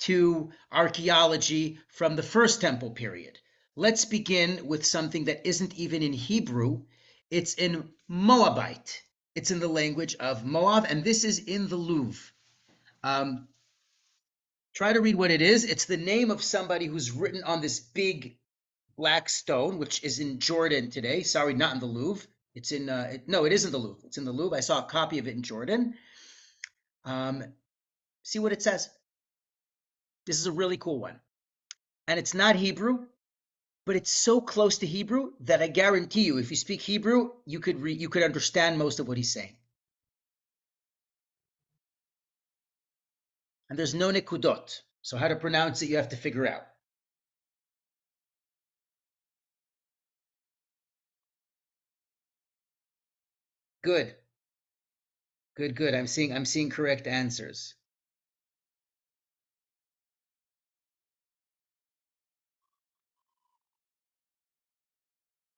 to archaeology from the First Temple period. Let's begin with something that isn't even in Hebrew. It's in Moabite. It's in the language of Moab, and this is in the Louvre. Try to read what it is. It's the name of somebody who's written on this big black stone, which is in Jordan today. Sorry, not in the Louvre. It's in, no, it is in the Louvre. It's in the Louvre. I saw a copy of it in Jordan. See what it says? This is a really cool one. And it's not Hebrew, but it's so close to Hebrew that I guarantee you, if you speak Hebrew, you could understand most of what he's saying. And there's no nekudot, so how to pronounce it you have to figure out. Good. Good, good. I'm seeing correct answers.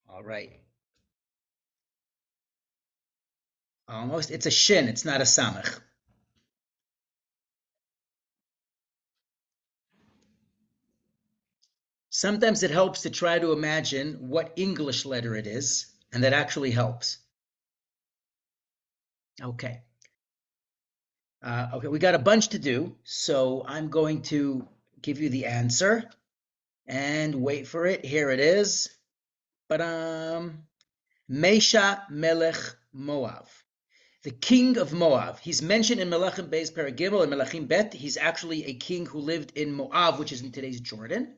All right. Almost. It's a shin, it's not a samach. Sometimes it helps to try to imagine what English letter it is, and that actually helps. Okay. Okay, we got a bunch to do, so I'm going to give you the answer and wait for it. Here it is. Mesha Melech Moav. The king of Moab. He's mentioned in Melachim Beis Paragimel and Melachim Bet. He's actually a king who lived in Moab, which is in today's Jordan.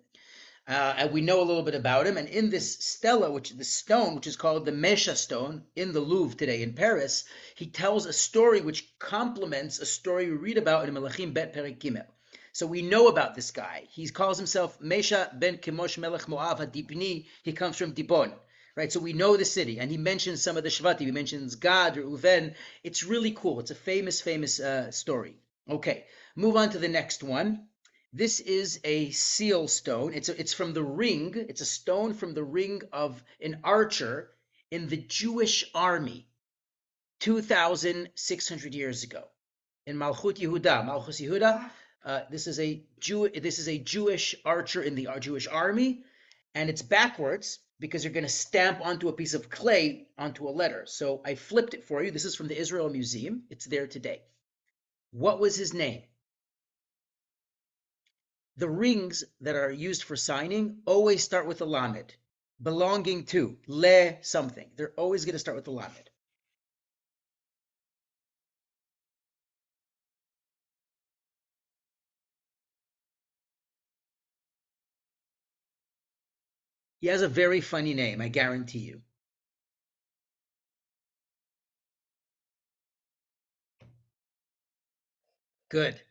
And we know a little bit about him. And in this stela, which is the stone, which is called the Mesha stone in the Louvre today in Paris, he tells a story which complements a story we read about in Melachim Bet Perek Gimel. So we know about this guy. He calls himself Mesha ben Kemosh Melech Moab HaDibni. He comes from Dibon. Right, so we know the city, and he mentions some of the Shvatim. He mentions Gad or Uven. It's really cool. It's a famous story. Okay, move on to the next one. This is a seal stone. It's from the ring. It's a stone from the ring of an archer in the Jewish army 2,600 years ago in Malchut Yehuda. Malchus Yehuda. This is a Jewish archer in the Jewish army, and it's backwards, because you're going to stamp onto a piece of clay onto a letter. So I flipped it for you. This is from the Israel Museum. It's there today. What was his name? The rings that are used for signing always start with a lamed, belonging to, le something. They're always going to start with the lamed. He has a very funny name, I guarantee you. Good.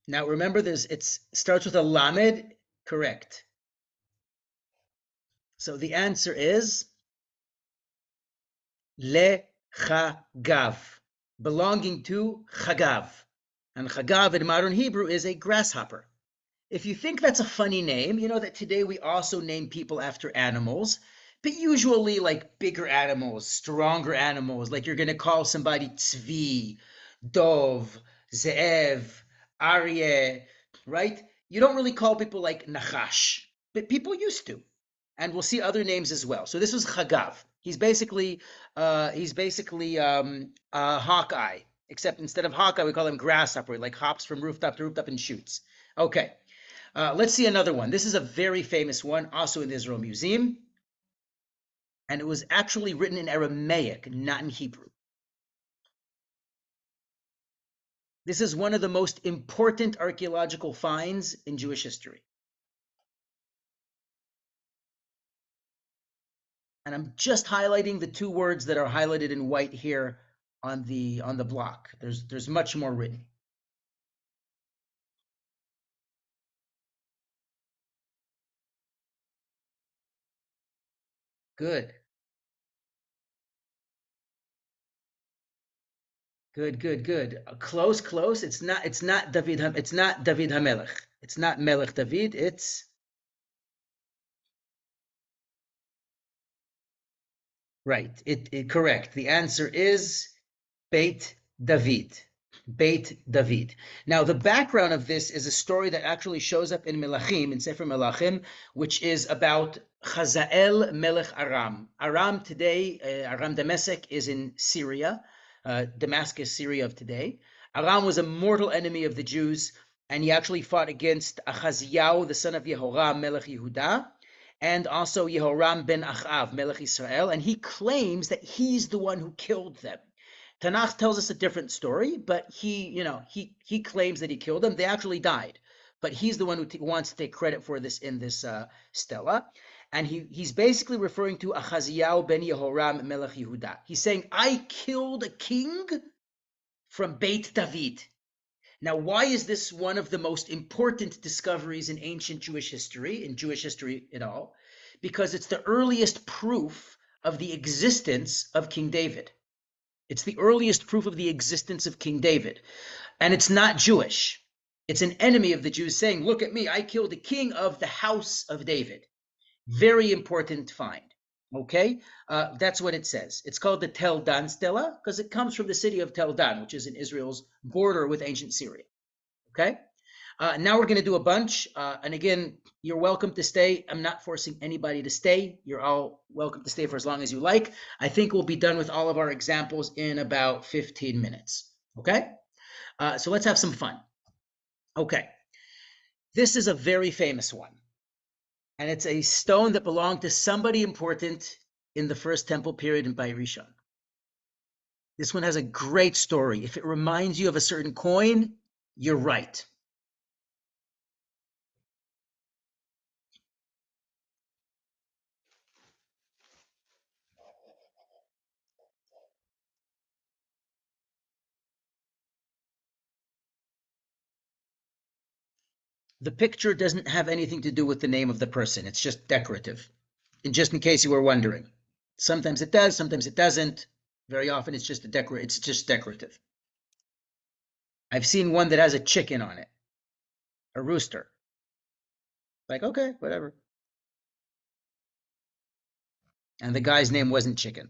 Now remember this, it starts with a lamed, correct. So the answer is le chagav, belonging to chagav. And chagav in modern Hebrew is a grasshopper. If you think that's a funny name, you know that today we also name people after animals, but usually like bigger animals, stronger animals, like you're going to call somebody Tzvi, Dov, Ze'ev, Aryeh, right? You don't really call people like Nachash, but people used to. And we'll see other names as well. So this was Chagav. He's basically Hawkeye, except instead of Hawkeye, we call him grasshopper, like hops from rooftop to rooftop and shoots. Okay. Let's see another one. This is a very famous one, also in the Israel Museum. And it was actually written in Aramaic, not in Hebrew. This is one of the most important archaeological finds in Jewish history. And I'm just highlighting the two words that are highlighted in white here on the block. There's much more written. Good. Good. Close. It's not David HaMelech. It's not Melech David. It's right. Correct. The answer is Beit David. Beit David. Now, the background of this is a story that actually shows up in Melachim, in Sefer Melachim, which is about Chazael Melech Aram. Aram today, Aram Damascus is in Syria, Damascus, Syria of today. Aram was a mortal enemy of the Jews, and he actually fought against Achaziyahu, the son of Yehoram, Melech Yehuda, and also Yehoram ben Achav, Melech Israel, and he claims that he's the one who killed them. Tanakh tells us a different story, but he claims that he killed them. They actually died, but he's the one who wants to take credit for this in this stela. And he's basically referring to Achaziyahu ben Yehoram Melech Yehuda. He's saying, I killed a king from Beit David. Now, why is this one of the most important discoveries in ancient Jewish history at all? Because it's the earliest proof of the existence of King David. It's the earliest proof of the existence of King David. And it's not Jewish. It's an enemy of the Jews saying, look at me, I killed the king of the house of David. Very important find. Okay? That's what it says. It's called the Tel Dan Stela because it comes from the city of Tel Dan, which is in Israel's border with ancient Syria. Okay? Now we're going to do a bunch. And again, you're welcome to stay. I'm not forcing anybody to stay. You're all welcome to stay for as long as you like. I think we'll be done with all of our examples in about 15 minutes. Okay? So let's have some fun. Okay. This is a very famous one. And it's a stone that belonged to somebody important in the first temple period in Beit Rishon. This one has a great story. If it reminds you of a certain coin, you're right. The picture doesn't have anything to do with the name of the person. It's just decorative. And just in case you were wondering. Sometimes it does, sometimes it doesn't. Very often it's just decorative. I've seen one that has a chicken on it. A rooster. Like, okay, whatever. And the guy's name wasn't Chicken.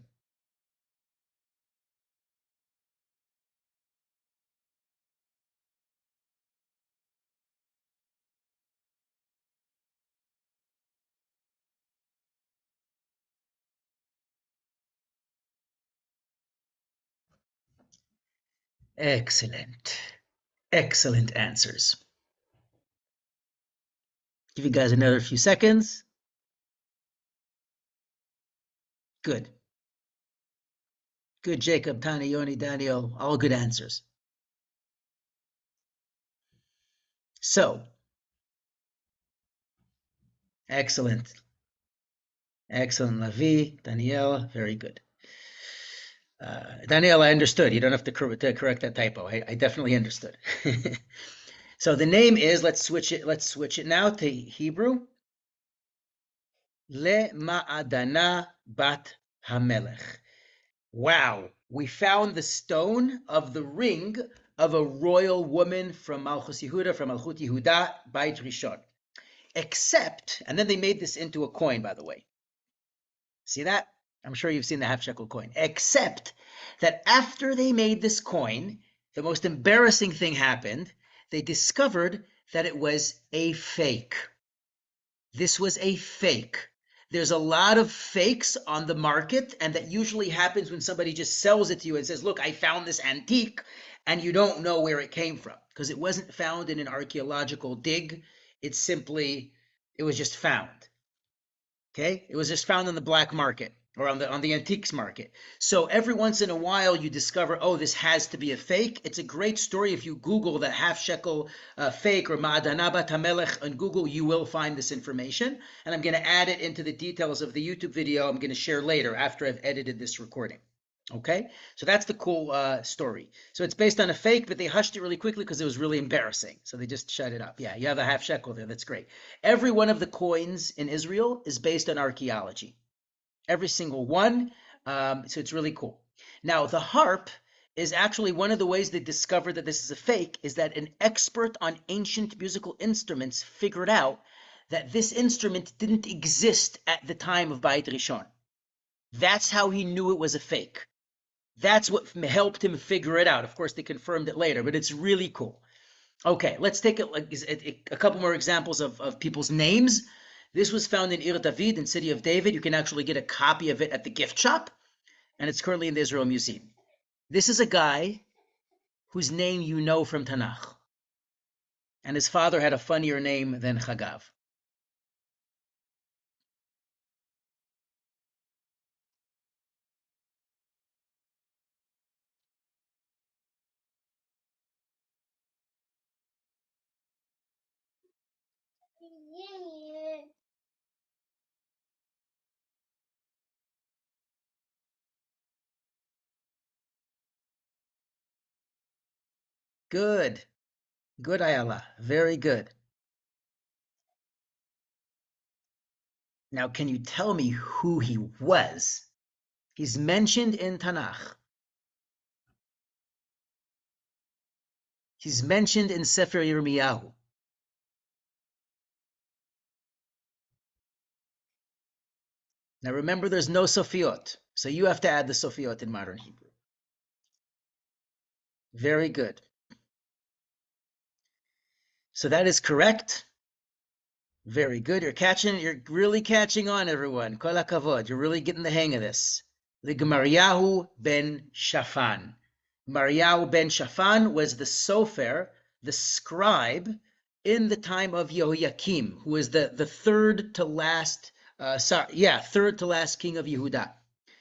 Excellent. Excellent answers. Give you guys another few seconds. Good. Good, Jacob, Tani, Yoni, Daniel, all good answers. So, excellent. Excellent, Lavi, Danielle, very good. Danielle, I understood. You don't have to correct that typo. I definitely understood. So the name is, let's switch it now to Hebrew. Le Ma'adana Bat HaMelech. Wow, we found the stone of the ring of a royal woman from Malchus Yehuda, from Malchut Yehuda, Beit Rishon. Except, and then they made this into a coin, by the way. See that? I'm sure you've seen the half shekel coin. Except that after they made this coin, the most embarrassing thing happened. They discovered that it was a fake. This was a fake. There's a lot of fakes on the market, and that usually happens when somebody just sells it to you and says, look, I found this antique, and you don't know where it came from, because it wasn't found in an archaeological dig. It was just found. Okay? It was just found on the black market or on the antiques market. So every once in a while you discover, oh, this has to be a fake. It's a great story. If you Google the half shekel fake or Ma'adana Bat HaMelech on Google, you will find this information. And I'm going to add it into the details of the YouTube video I'm going to share later after I've edited this recording. Okay, so that's the cool story. So it's based on a fake, but they hushed it really quickly because it was really embarrassing. So they just shut it up. Yeah, you have a half shekel there. That's great. Every one of the coins in Israel is based on archaeology. Every single one. So it's really cool. Now, the harp is actually one of the ways they discovered that this is a fake, is that an expert on ancient musical instruments figured out that this instrument didn't exist at the time of Beit Rishon. That's how he knew it was a fake. That's what helped him figure it out. Of course, they confirmed it later, but it's really cool. Okay, let's take a couple more examples of people's names. This was found in Ir David, in City of David. You can actually get a copy of it at the gift shop, and it's currently in the Israel Museum. This is a guy whose name you know from Tanakh, and his father had a funnier name than Chagav. Good. Good, Ayala. Very good. Now, can you tell me who he was? He's mentioned in Tanakh. He's mentioned in Sefer Yirmiyahu. Now remember, there's no Sofiot, so you have to add the Sofiot in modern Hebrew. Very good. So that is correct. Very good. You're really catching on, everyone. Kol hakavod. You're really getting the hang of this. The Gemariyahu ben Shaphan. Gemariyahu ben Shaphan was the sofer, the scribe, in the time of Yehoiakim, who was the third to last king of Yehuda.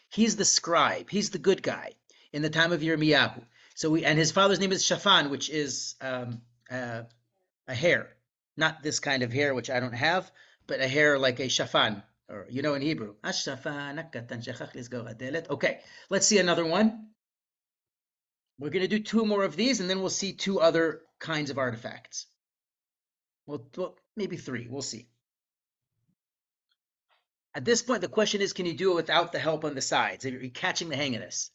He's the scribe. He's the good guy. in the time of Yirmiyahu. So and his father's name is Shaphan, which is a hair, not this kind of hair, which I don't have, but a hair like a shafan, or in Hebrew. Okay, let's see another one. We're going to do 2 more of these, and then we'll see 2 other kinds of artifacts. Well, maybe 3. We'll see. At this point, the question is, can you do it without the help on the sides? Are you catching the hang of this?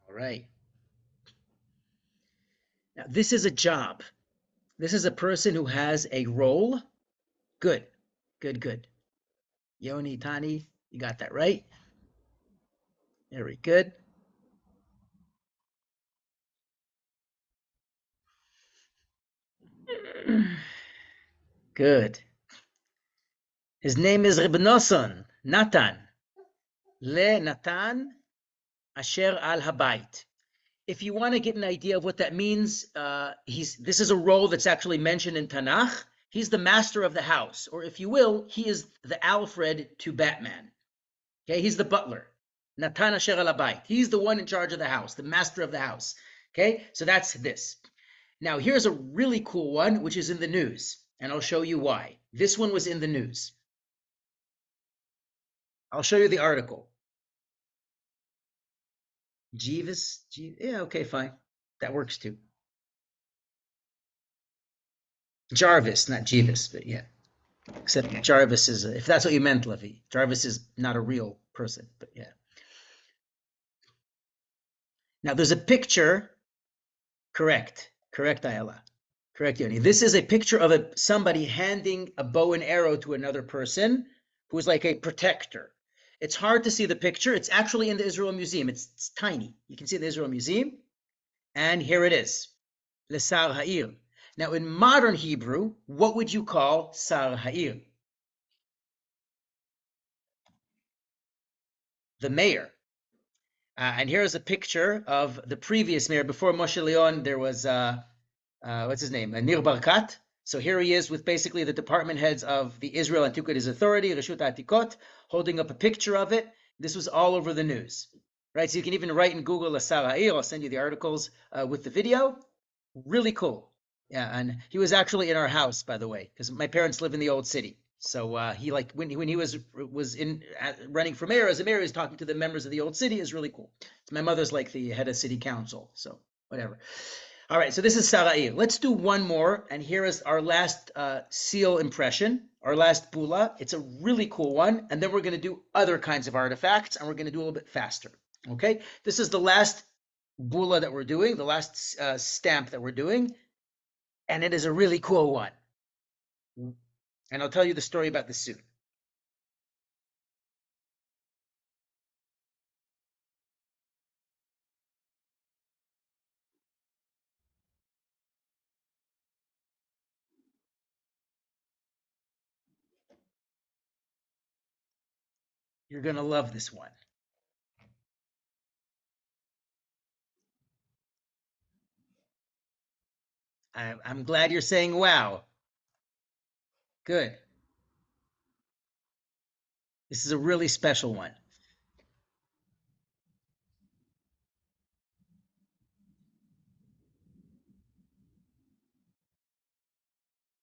All right. Now, this is a job. This is a person who has a role. Good, good, good. Yoni, Tani, you got that right. Very good. Good. His name is Ribnoson, Natan. Le Natan Asher al Habait. If you want to get an idea of what that means, this is a role that's actually mentioned in Tanakh. He's the master of the house, or if you will, he is the Alfred to Batman. Okay, he's the butler. Natan Asher al Habait. He's the one in charge of the house, the master of the house. Okay, so that's this. Now, here's a really cool one, which is in the news, and I'll show you why. This one was in the news. I'll show you the article. Jeeves, yeah, okay, fine. That works too. Jarvis, not Jeeves, but yeah. Except Jarvis is, if that's what you meant, Levy. Jarvis is not a real person, but yeah. Now, there's a picture. Correct, Ayala. Correct, Yoni. This is a picture of somebody handing a bow and arrow to another person who's like a protector. It's hard to see the picture. It's actually in the Israel Museum. It's tiny. You can see the Israel Museum. And here it is, Le Sar Ha'ir. Now, in modern Hebrew, what would you call Sar Ha'ir? The mayor. And here's a picture of the previous mayor. Before Moshe Leon, there was, what's his name? Nir Barkat. So here he is with basically the department heads of the Israel Antiquities Authority, Reshut Atikot, holding up a picture of it. This was all over the news, right? So you can even write in Google Sar Ha'ir. I'll send you the articles with the video. Really cool. Yeah, and he was actually in our house, by the way, because my parents live in the old city. So he when he was running for mayor, as a mayor, he was talking to the members of the old city. Is really cool. My mother's like the head of city council, so whatever. All right, so this is Sar Ha'ir. Let's do one more, and here is our last seal impression, our last bulla. It's a really cool one, and then we're going to do other kinds of artifacts, and we're going to do a little bit faster. Okay, this is the last bulla that we're doing, the last stamp that we're doing, and it is a really cool one. And I'll tell you the story about this soon. You're going to love this one. I'm glad you're saying wow. Good. This is a really special one.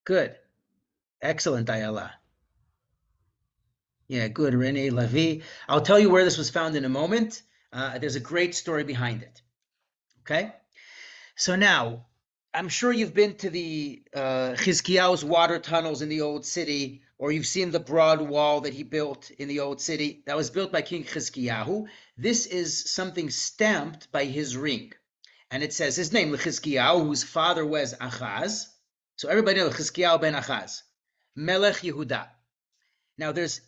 Good. Excellent, Ayala. Yeah, good, Rene Levy. I'll tell you where this was found in a moment. There's a great story behind it. Okay? So now, I'm sure you've been to the Chizkiyahu's water tunnels in the old city, or you've seen the broad wall that he built in the old city. That was built by King Chizkiyahu. This is something stamped by his ring. And it says his name, Chizkiyahu, whose father was Achaz. So everybody knows Chizkiyahu ben Achaz, Melech Yehuda. Now there's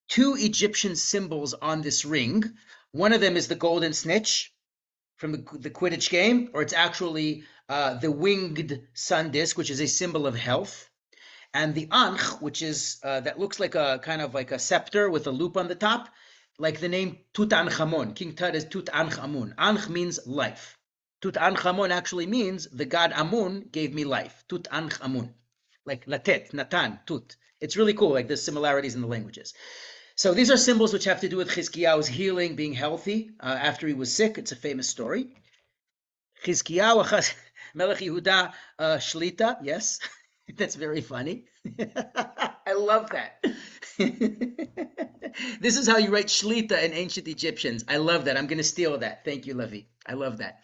2 Egyptian symbols on this ring. One of them is the golden snitch from the Quidditch game, or it's actually the winged sun disk, which is a symbol of health, and the Ankh, which is that looks like a kind of like a scepter with a loop on the top. like the name Tutankhamun. King Tut is Tutankhamun. Ankh means life. Tutankhamun actually means the god Amun gave me life. Tutankhamun. Like Latet, Natan, Tut. It's really cool, like there's similarities in the languages. So these are symbols which have to do with Chizkiyahu's healing, being healthy after he was sick. It's a famous story. Chizkiyahu, Melech Yehuda, Shlita, yes. That's very funny. I love that. This is how you write Shlita in ancient Egyptians. I love that. I'm going to steal that. Thank you, Levi. I love that.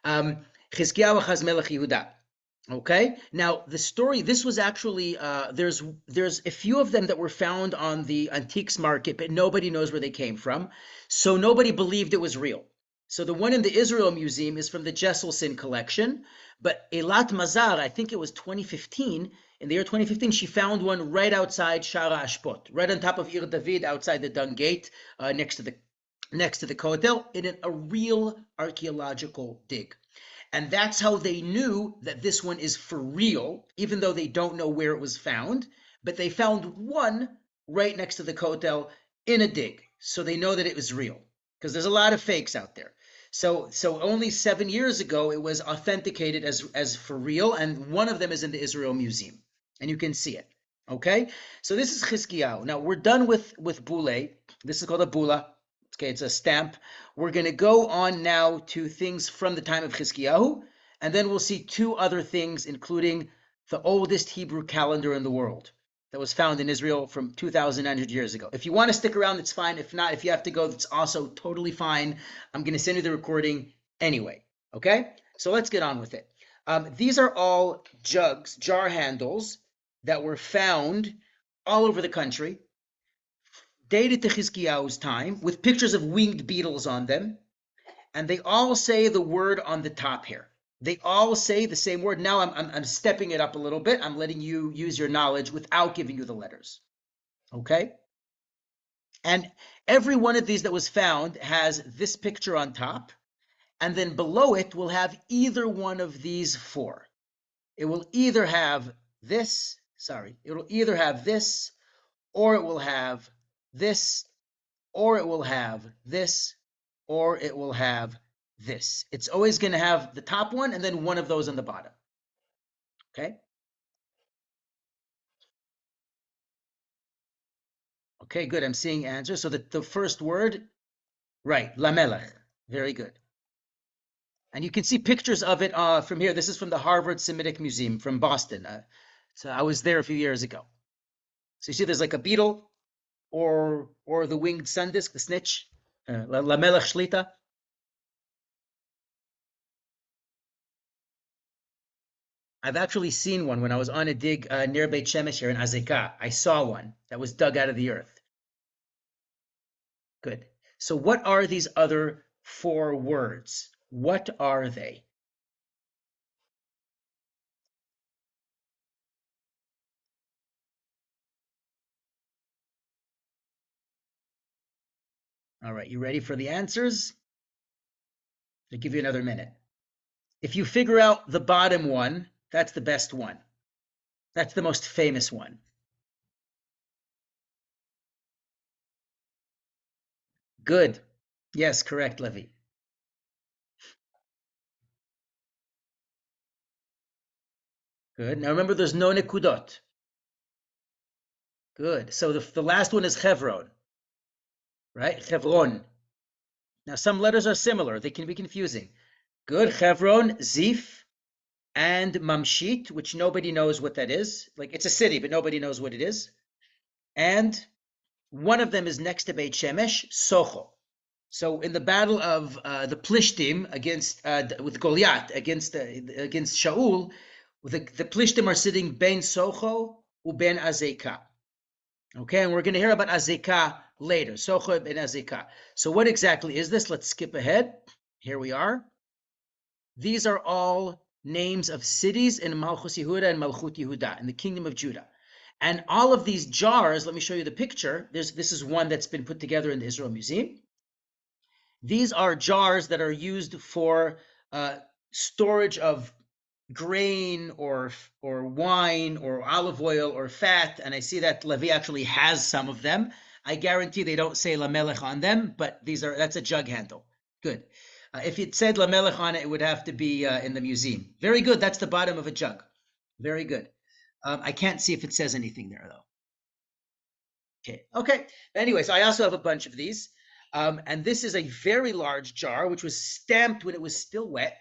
Chizkiyahu Chaz Melech Yehuda. Okay. Now the story. This was actually there's a few of them that were found on the antiques market, but nobody knows where they came from. So nobody believed it was real. So the one in the Israel Museum is from the Jesselson collection, but Eilat Mazar, I think it was 2015, in the year 2015, she found one right outside Shara Ashpot, right on top of Ir David, outside the Dung Gate, next to the Kotel, in a real archaeological dig. And that's how they knew that this one is for real, even though they don't know where it was found, but they found one right next to the Kotel in a dig. So they know that it was real, because there's a lot of fakes out there. So only 7 years ago, it was authenticated as for real, and one of them is in the Israel Museum, and you can see it, okay? So this is Chizkiyahu. Now, we're done with Bullae. This is called a bulla. Okay, it's a stamp. We're going to go on now to things from the time of Chizkiyahu, and then we'll see two other things, including the oldest Hebrew calendar in the world that was found in Israel from 2,900 years ago. If you want to stick around, it's fine. If not, if you have to go, that's also totally fine. I'm going to send you the recording anyway, okay? So let's get on with it. These are all jugs, jar handles, that were found all over the country, dated to Chizkiyahu's time, with pictures of winged beetles on them, and they all say the word on the top here. They all say the same word. Now I'm stepping it up a little bit. I'm letting you use your knowledge without giving you the letters. Okay? And every one of these that was found has this picture on top, and then below it will have either one of these four. It will either have this, it will either have this, or it will have this, or it will have this, or it will have this. It's always going to have the top one and then one of those on the bottom. Okay? Okay, good. I'm seeing answers. So the first word, right, Lamelech. Very good. And you can see pictures of it from here. This is from the Harvard Semitic Museum from Boston. So I was there a few years ago. So you see there's like a beetle or the winged sun disk, the snitch, Lamelech Shlita. I've actually seen one when I was on a dig near Beit Shemesh here in Azekah. I saw one that was dug out of the earth. Good. So what are these other four words? What are they? All right, you ready for the answers? I'll give you another minute. If you figure out the bottom one, that's the best one. That's the most famous one. Good. Yes, correct, Levi. Good. Now remember, there's no nekudot. Good. So the last one is Chevron, right? Chevron. Now some letters are similar. They can be confusing. Good. Chevron, Zif, and Mamshit, which nobody knows what that is. Like, it's a city, but nobody knows what it is. And one of them is next to Beit Shemesh, Socho. So in the battle of the Plishtim against with Goliath against Shaul, the Plishtim are sitting ben Socho uben Azekah. Okay, and we're going to hear about Azekah later. Socho ben Azekah. So what exactly is this? Let's skip ahead. Here we are. These are all names of cities in Malchus Yehuda and Malchut Yehuda, in the kingdom of Judah. And all of these jars, let me show you the picture. This is one that's been put together in the Israel Museum. These are jars that are used for storage of grain or wine or olive oil or fat. And I see that Levi actually has some of them. I guarantee they don't say lamelech on them, but that's a jug handle. Good. If it said lamelech on it, it would have to be in the museum. Very good. That's the bottom of a jug. Very good. I can't see if it says anything there, though. Okay. Anyways, I also have a bunch of these. And this is a very large jar, which was stamped when it was still wet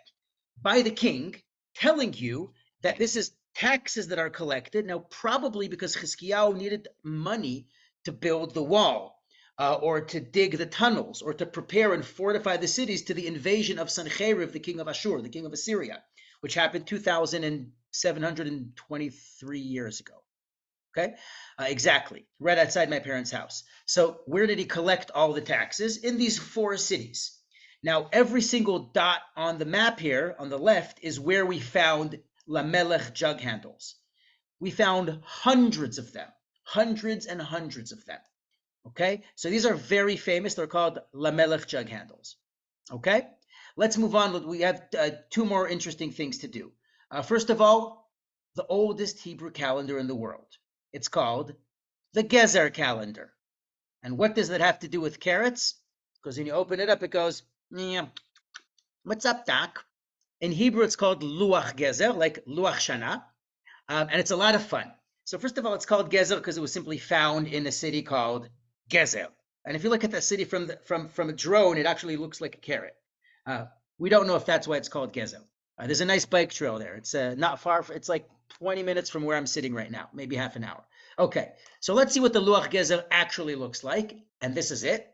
by the king, telling you that this is taxes that are collected. Now, probably because Chizkiyahu needed money to build the wall, or to dig the tunnels, or to prepare and fortify the cities to the invasion of Sancheriv, the king of Ashur, the king of Assyria, which happened 2,723 years ago. Okay, exactly, right outside my parents' house. So where did he collect all the taxes? In these 4 cities. Now, every single dot on the map here on the left is where we found Lamelech jug handles. We found hundreds of them, hundreds and hundreds of them. Okay, so these are very famous. They're called Lamelech jug handles. Okay, let's move on. We have 2 more interesting things to do. First of all, the oldest Hebrew calendar in the world. It's called the Gezer calendar. And what does that have to do with carrots? Because when you open it up, it goes, yeah. What's up, Doc? In Hebrew, it's called Luach Gezer, like Luach Shana. And it's a lot of fun. So first of all, it's called Gezer because it was simply found in a city called Gezer. And if you look at that city from a drone, it actually looks like a carrot. We don't know if that's why it's called Gezer. There's a nice bike trail there. It's not far. It's like 20 minutes from where I'm sitting right now, maybe half an hour. Okay, so let's see what the Luach Gezer actually looks like. And this is it.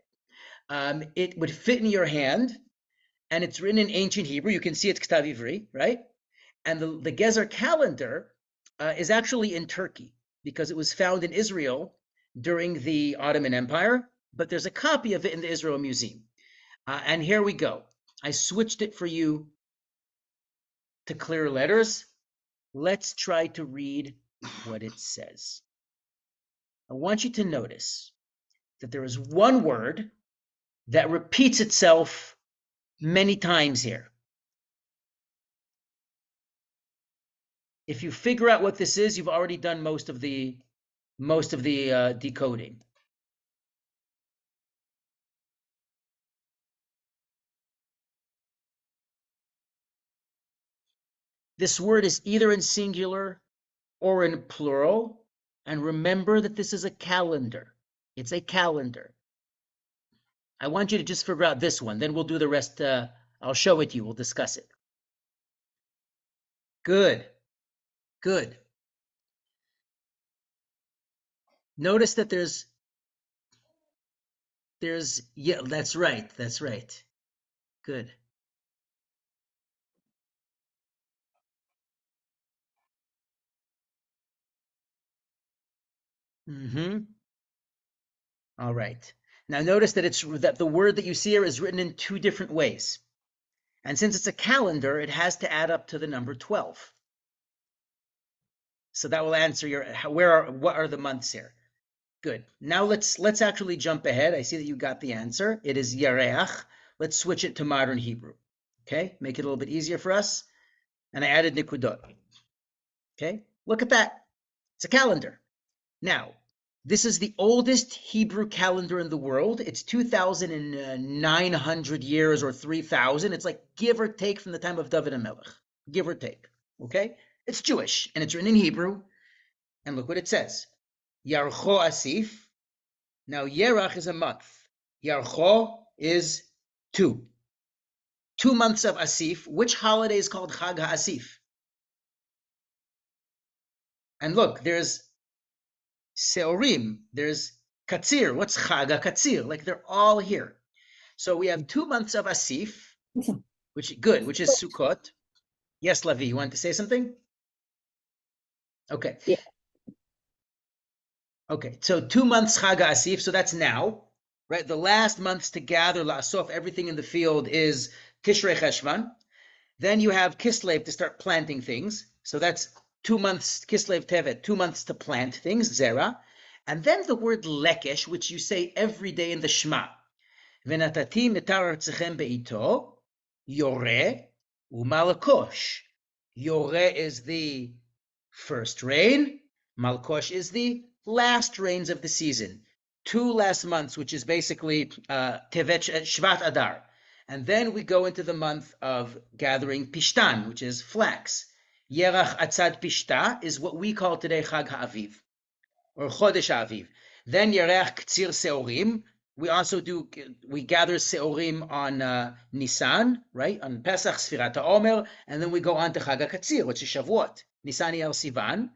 It would fit in your hand, and it's written in ancient Hebrew. You can see it's Ktav Ivri, right? And the Gezer calendar is actually in Turkey because it was found in Israel during the Ottoman Empire, but there's a copy of it in the Israel Museum. And here we go. I switched it for you to clear letters. Let's try to read what it says. I want you to notice that there is one word that repeats itself many times here. If you figure out what this is, you've already done most of the decoding. This word is either in singular or in plural. And remember that this is a calendar. It's a calendar. I want you to just figure out this one. Then we'll do the rest. I'll show it to you. We'll discuss it. Good. Good. Notice that there's, yeah, that's right. That's right. Good. All right. Now notice that the word that you see here is written in 2 different ways. And since it's a calendar, it has to add up to the number 12. So that will answer your what are the months here? Good. Now let's actually jump ahead. I see that you got the answer. It is Yareach. Let's switch it to modern Hebrew. Okay, make it a little bit easier for us. And I added Nikudot. Okay, look at that. It's a calendar. Now, this is the oldest Hebrew calendar in the world. It's 2,900 years or 3,000. It's like give or take from the time of David HaMelech. Give or take. Okay? It's Jewish, and it's written in Hebrew. And look what it says. Yarcho Asif. Now, Yerach is a month. Yarcho is 2. 2 months of Asif. Which holiday is called Chag HaAsif? And look, there's Seorim, there's Katzir. What's Chag HaKatzir? Like they're all here. So we have 2 months of Asif, which is Sukkot. Yes, Lavi, you want to say something? Okay. Yeah. Okay, so 2 months Chag HaAsif, so that's now, right? The last months to gather, la'asov, everything in the field is Tishrei Cheshvan. Then you have Kislev to start planting things. So that's 2 months, Kislev Tevet, 2 months to plant things, Zera. And then the word Lekesh, which you say every day in the Shema. V'natati mitar artzachem be'ito, Yoreh u'Malkosh. Yoreh is the first rain. Malkosh is the last rains of the season. 2 last months, which is basically Shvat Adar. And then we go into the month of gathering Pishtan, which is flax. Yerach Atzad Pishta is what we call today Chag HaAviv, or Chodesh HaAviv. Then Yerach Ktsir Seorim. We gather Seorim on Nisan, right? On Pesach, Sfirat HaOmer, and then we go on to Chag HaKatsir, which is Shavuot, Nisan Iyar Sivan.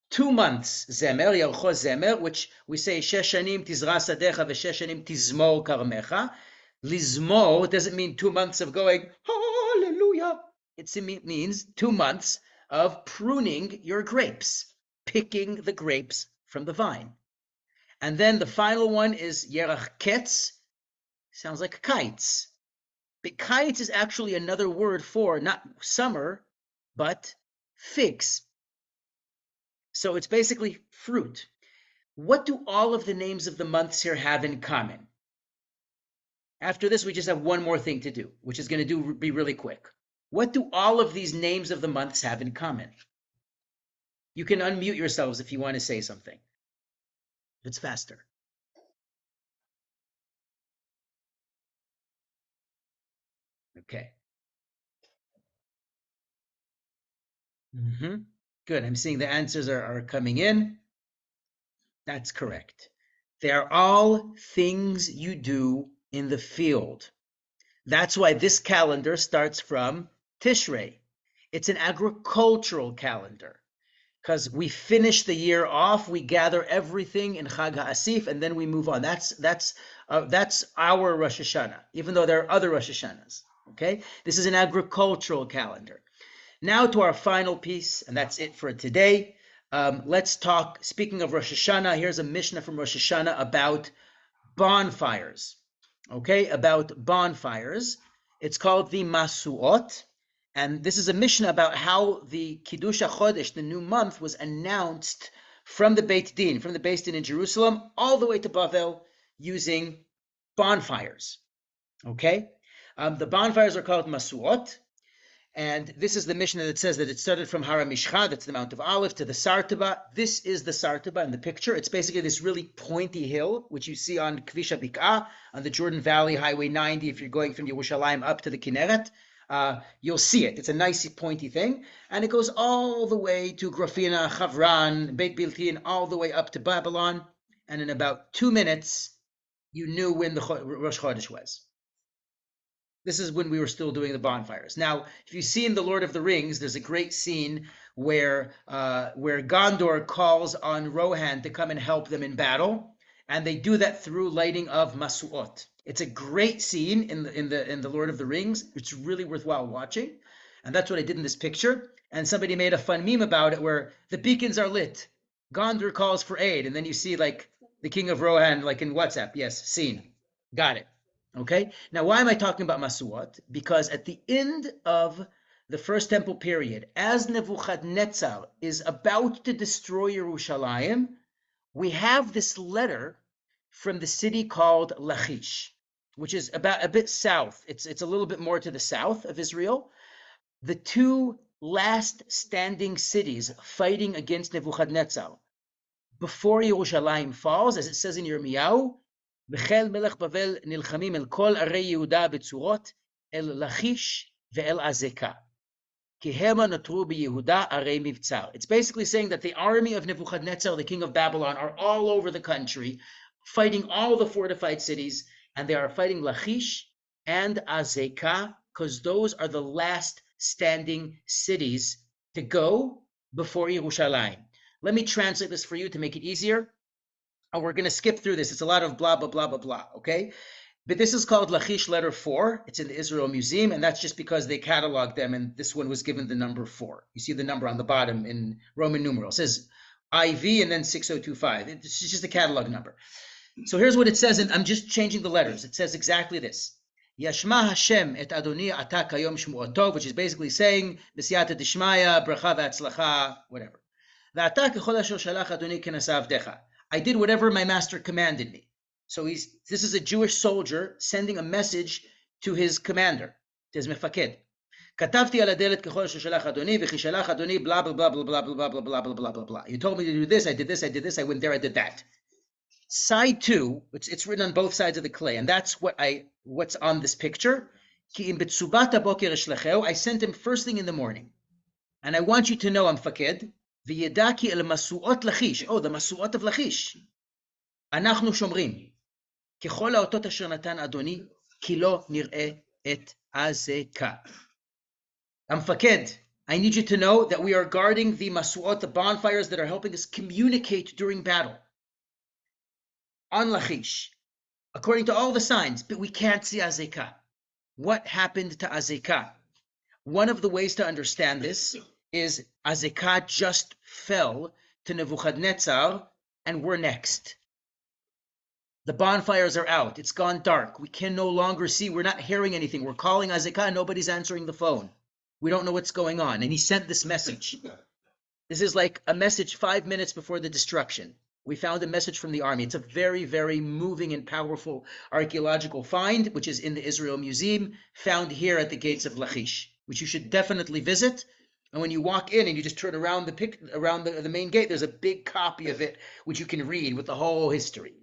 2 months Zemer, Yarcho Zemer, which we say Shesh Shanim Tizra Sadecha v'Shesh Shanim Tizmor Karmecha. Lizmor doesn't mean 2 months of going hallelujah. It means 2 months of pruning your grapes, picking the grapes from the vine. And then the final one is Yerach Ketz. Sounds like kites. But kites is actually another word for not summer, but figs. So it's basically fruit. What do all of the names of the months here have in common? After this, we just have one more thing to do, which is going to be really quick. What do all of these names of the months have in common? You can unmute yourselves if you want to say something. It's faster. Okay. Good. I'm seeing the answers are coming in. That's correct. They are all things you do in the field. That's why this calendar starts from Tishrei. It's an agricultural calendar because we finish the year off, we gather everything in Chag HaAsif, and then we move on. That's our Rosh Hashanah, even though there are other Rosh Hashanahs. Okay, this is an agricultural calendar. Now to our final piece, and that's it for today. Let's talk, speaking of Rosh Hashanah, here's a Mishnah from Rosh Hashanah about bonfires. Okay, about bonfires. It's called the Masuot. And this is a Mishnah about how the Kiddush HaChodesh, the new month, was announced from the Beit Din, from the Beit Din in Jerusalem, all the way to Bavel using bonfires. Okay? The bonfires are called Masuot. And this is the Mishnah that says that it started from Har HaMishcha, that's the Mount of Olives, to the Sartaba. This is the Sartaba in the picture. It's basically this really pointy hill, which you see on Kvish HaBik'ah, on the Jordan Valley, Highway 90, if you're going from Yerushalayim up to the Kinneret. You'll see it. It's a nice pointy thing. And it goes all the way to Grafina, Chavran, Beit Biltin, all the way up to Babylon. And in about 2 minutes, you knew when the Rosh Chodesh was. This is when we were still doing the bonfires. Now, if you see in The Lord of the Rings, there's a great scene where Gondor calls on Rohan to come and help them in battle, and they do that through lighting of Masuot. It's a great scene in the Lord of the Rings. It's really worthwhile watching, and that's what I did in this picture. And somebody made a fun meme about it where the beacons are lit, Gondor calls for aid, and then you see like the King of Rohan, like in WhatsApp. Yes, scene. Got it. Okay, now why am I talking about Masuot? Because at the end of the First Temple period, as Nebuchadnezzar is about to destroy Yerushalayim, we have this letter from the city called Lachish, which is about a bit south. It's a little bit more to the south of Israel. The 2 last standing cities fighting against Nebuchadnezzar before Yerushalayim falls, as it says in Yirmiyahu, וחיל מלך בבל נלחמים אל כל ערי יהודה בצורות, אל לכיש ואל עזקה. כי המה נותרו ביהודה ערי מבצר. It's basically saying that the army of Nebuchadnezzar, the king of Babylon, are all over the country, fighting all the fortified cities, and they are fighting Lachish and Azekah, because those are the last standing cities to go before Yerushalayim. Let me translate this for you to make it easier. And we're going to skip through this. It's a lot of blah, blah, blah, blah, blah, okay? But this is called Lachish letter 4. It's in the Israel Museum, and that's just because they cataloged them, and this one was given the number 4. You see the number on the bottom in Roman numeral. It says IV and then 6025. It's just a catalog number. So here's what it says, and I'm just changing the letters. It says exactly this. Yashma Hashem et Adoni ata kayom shmu'otov, which is basically saying, B'siyata dishmaya, bracha v'atzlacha, whatever. V'ata kechol asher shalach Adoni kenasa avdecha. I did whatever my master commanded me. So this is a Jewish soldier sending a message to his commander, to his mefaked. Katavti ala delet kechol shalach Adoni v'chi shalach Adoni blah blah blah blah blah blah blah blah blah blah blah blah blah. You told me to do this, I did this, I did this, I went there, I did that. Side 2, it's written on both sides of the clay, and that's what's on this picture. I sent him first thing in the morning. And I want you to know, המפקד, וידע כי אל מסועות לכיש, the מסועות of לכיש, אנחנו שומרים, ככל האותות אשר נתן אדוני, כי לא נראה את הזקה. המפקד, I need you to know that we are guarding the masuot, the bonfires that are helping us communicate during battle. On Lachish, according to all the signs, but we can't see Azekah. What happened to Azekah? One of the ways to understand this is Azekah just fell to Nebuchadnezzar and we're next. The bonfires are out. It's gone dark. We can no longer see. We're not hearing anything. We're calling Azekah. Nobody's answering the phone. We don't know what's going on. And he sent this message. This is like a message 5 minutes before the destruction. We found a message from the army. It's a very, very moving and powerful archaeological find, which is in the Israel Museum, found here at the gates of Lachish, which you should definitely visit. And when you walk in and you just turn around the main gate, there's a big copy of it, which you can read with the whole history.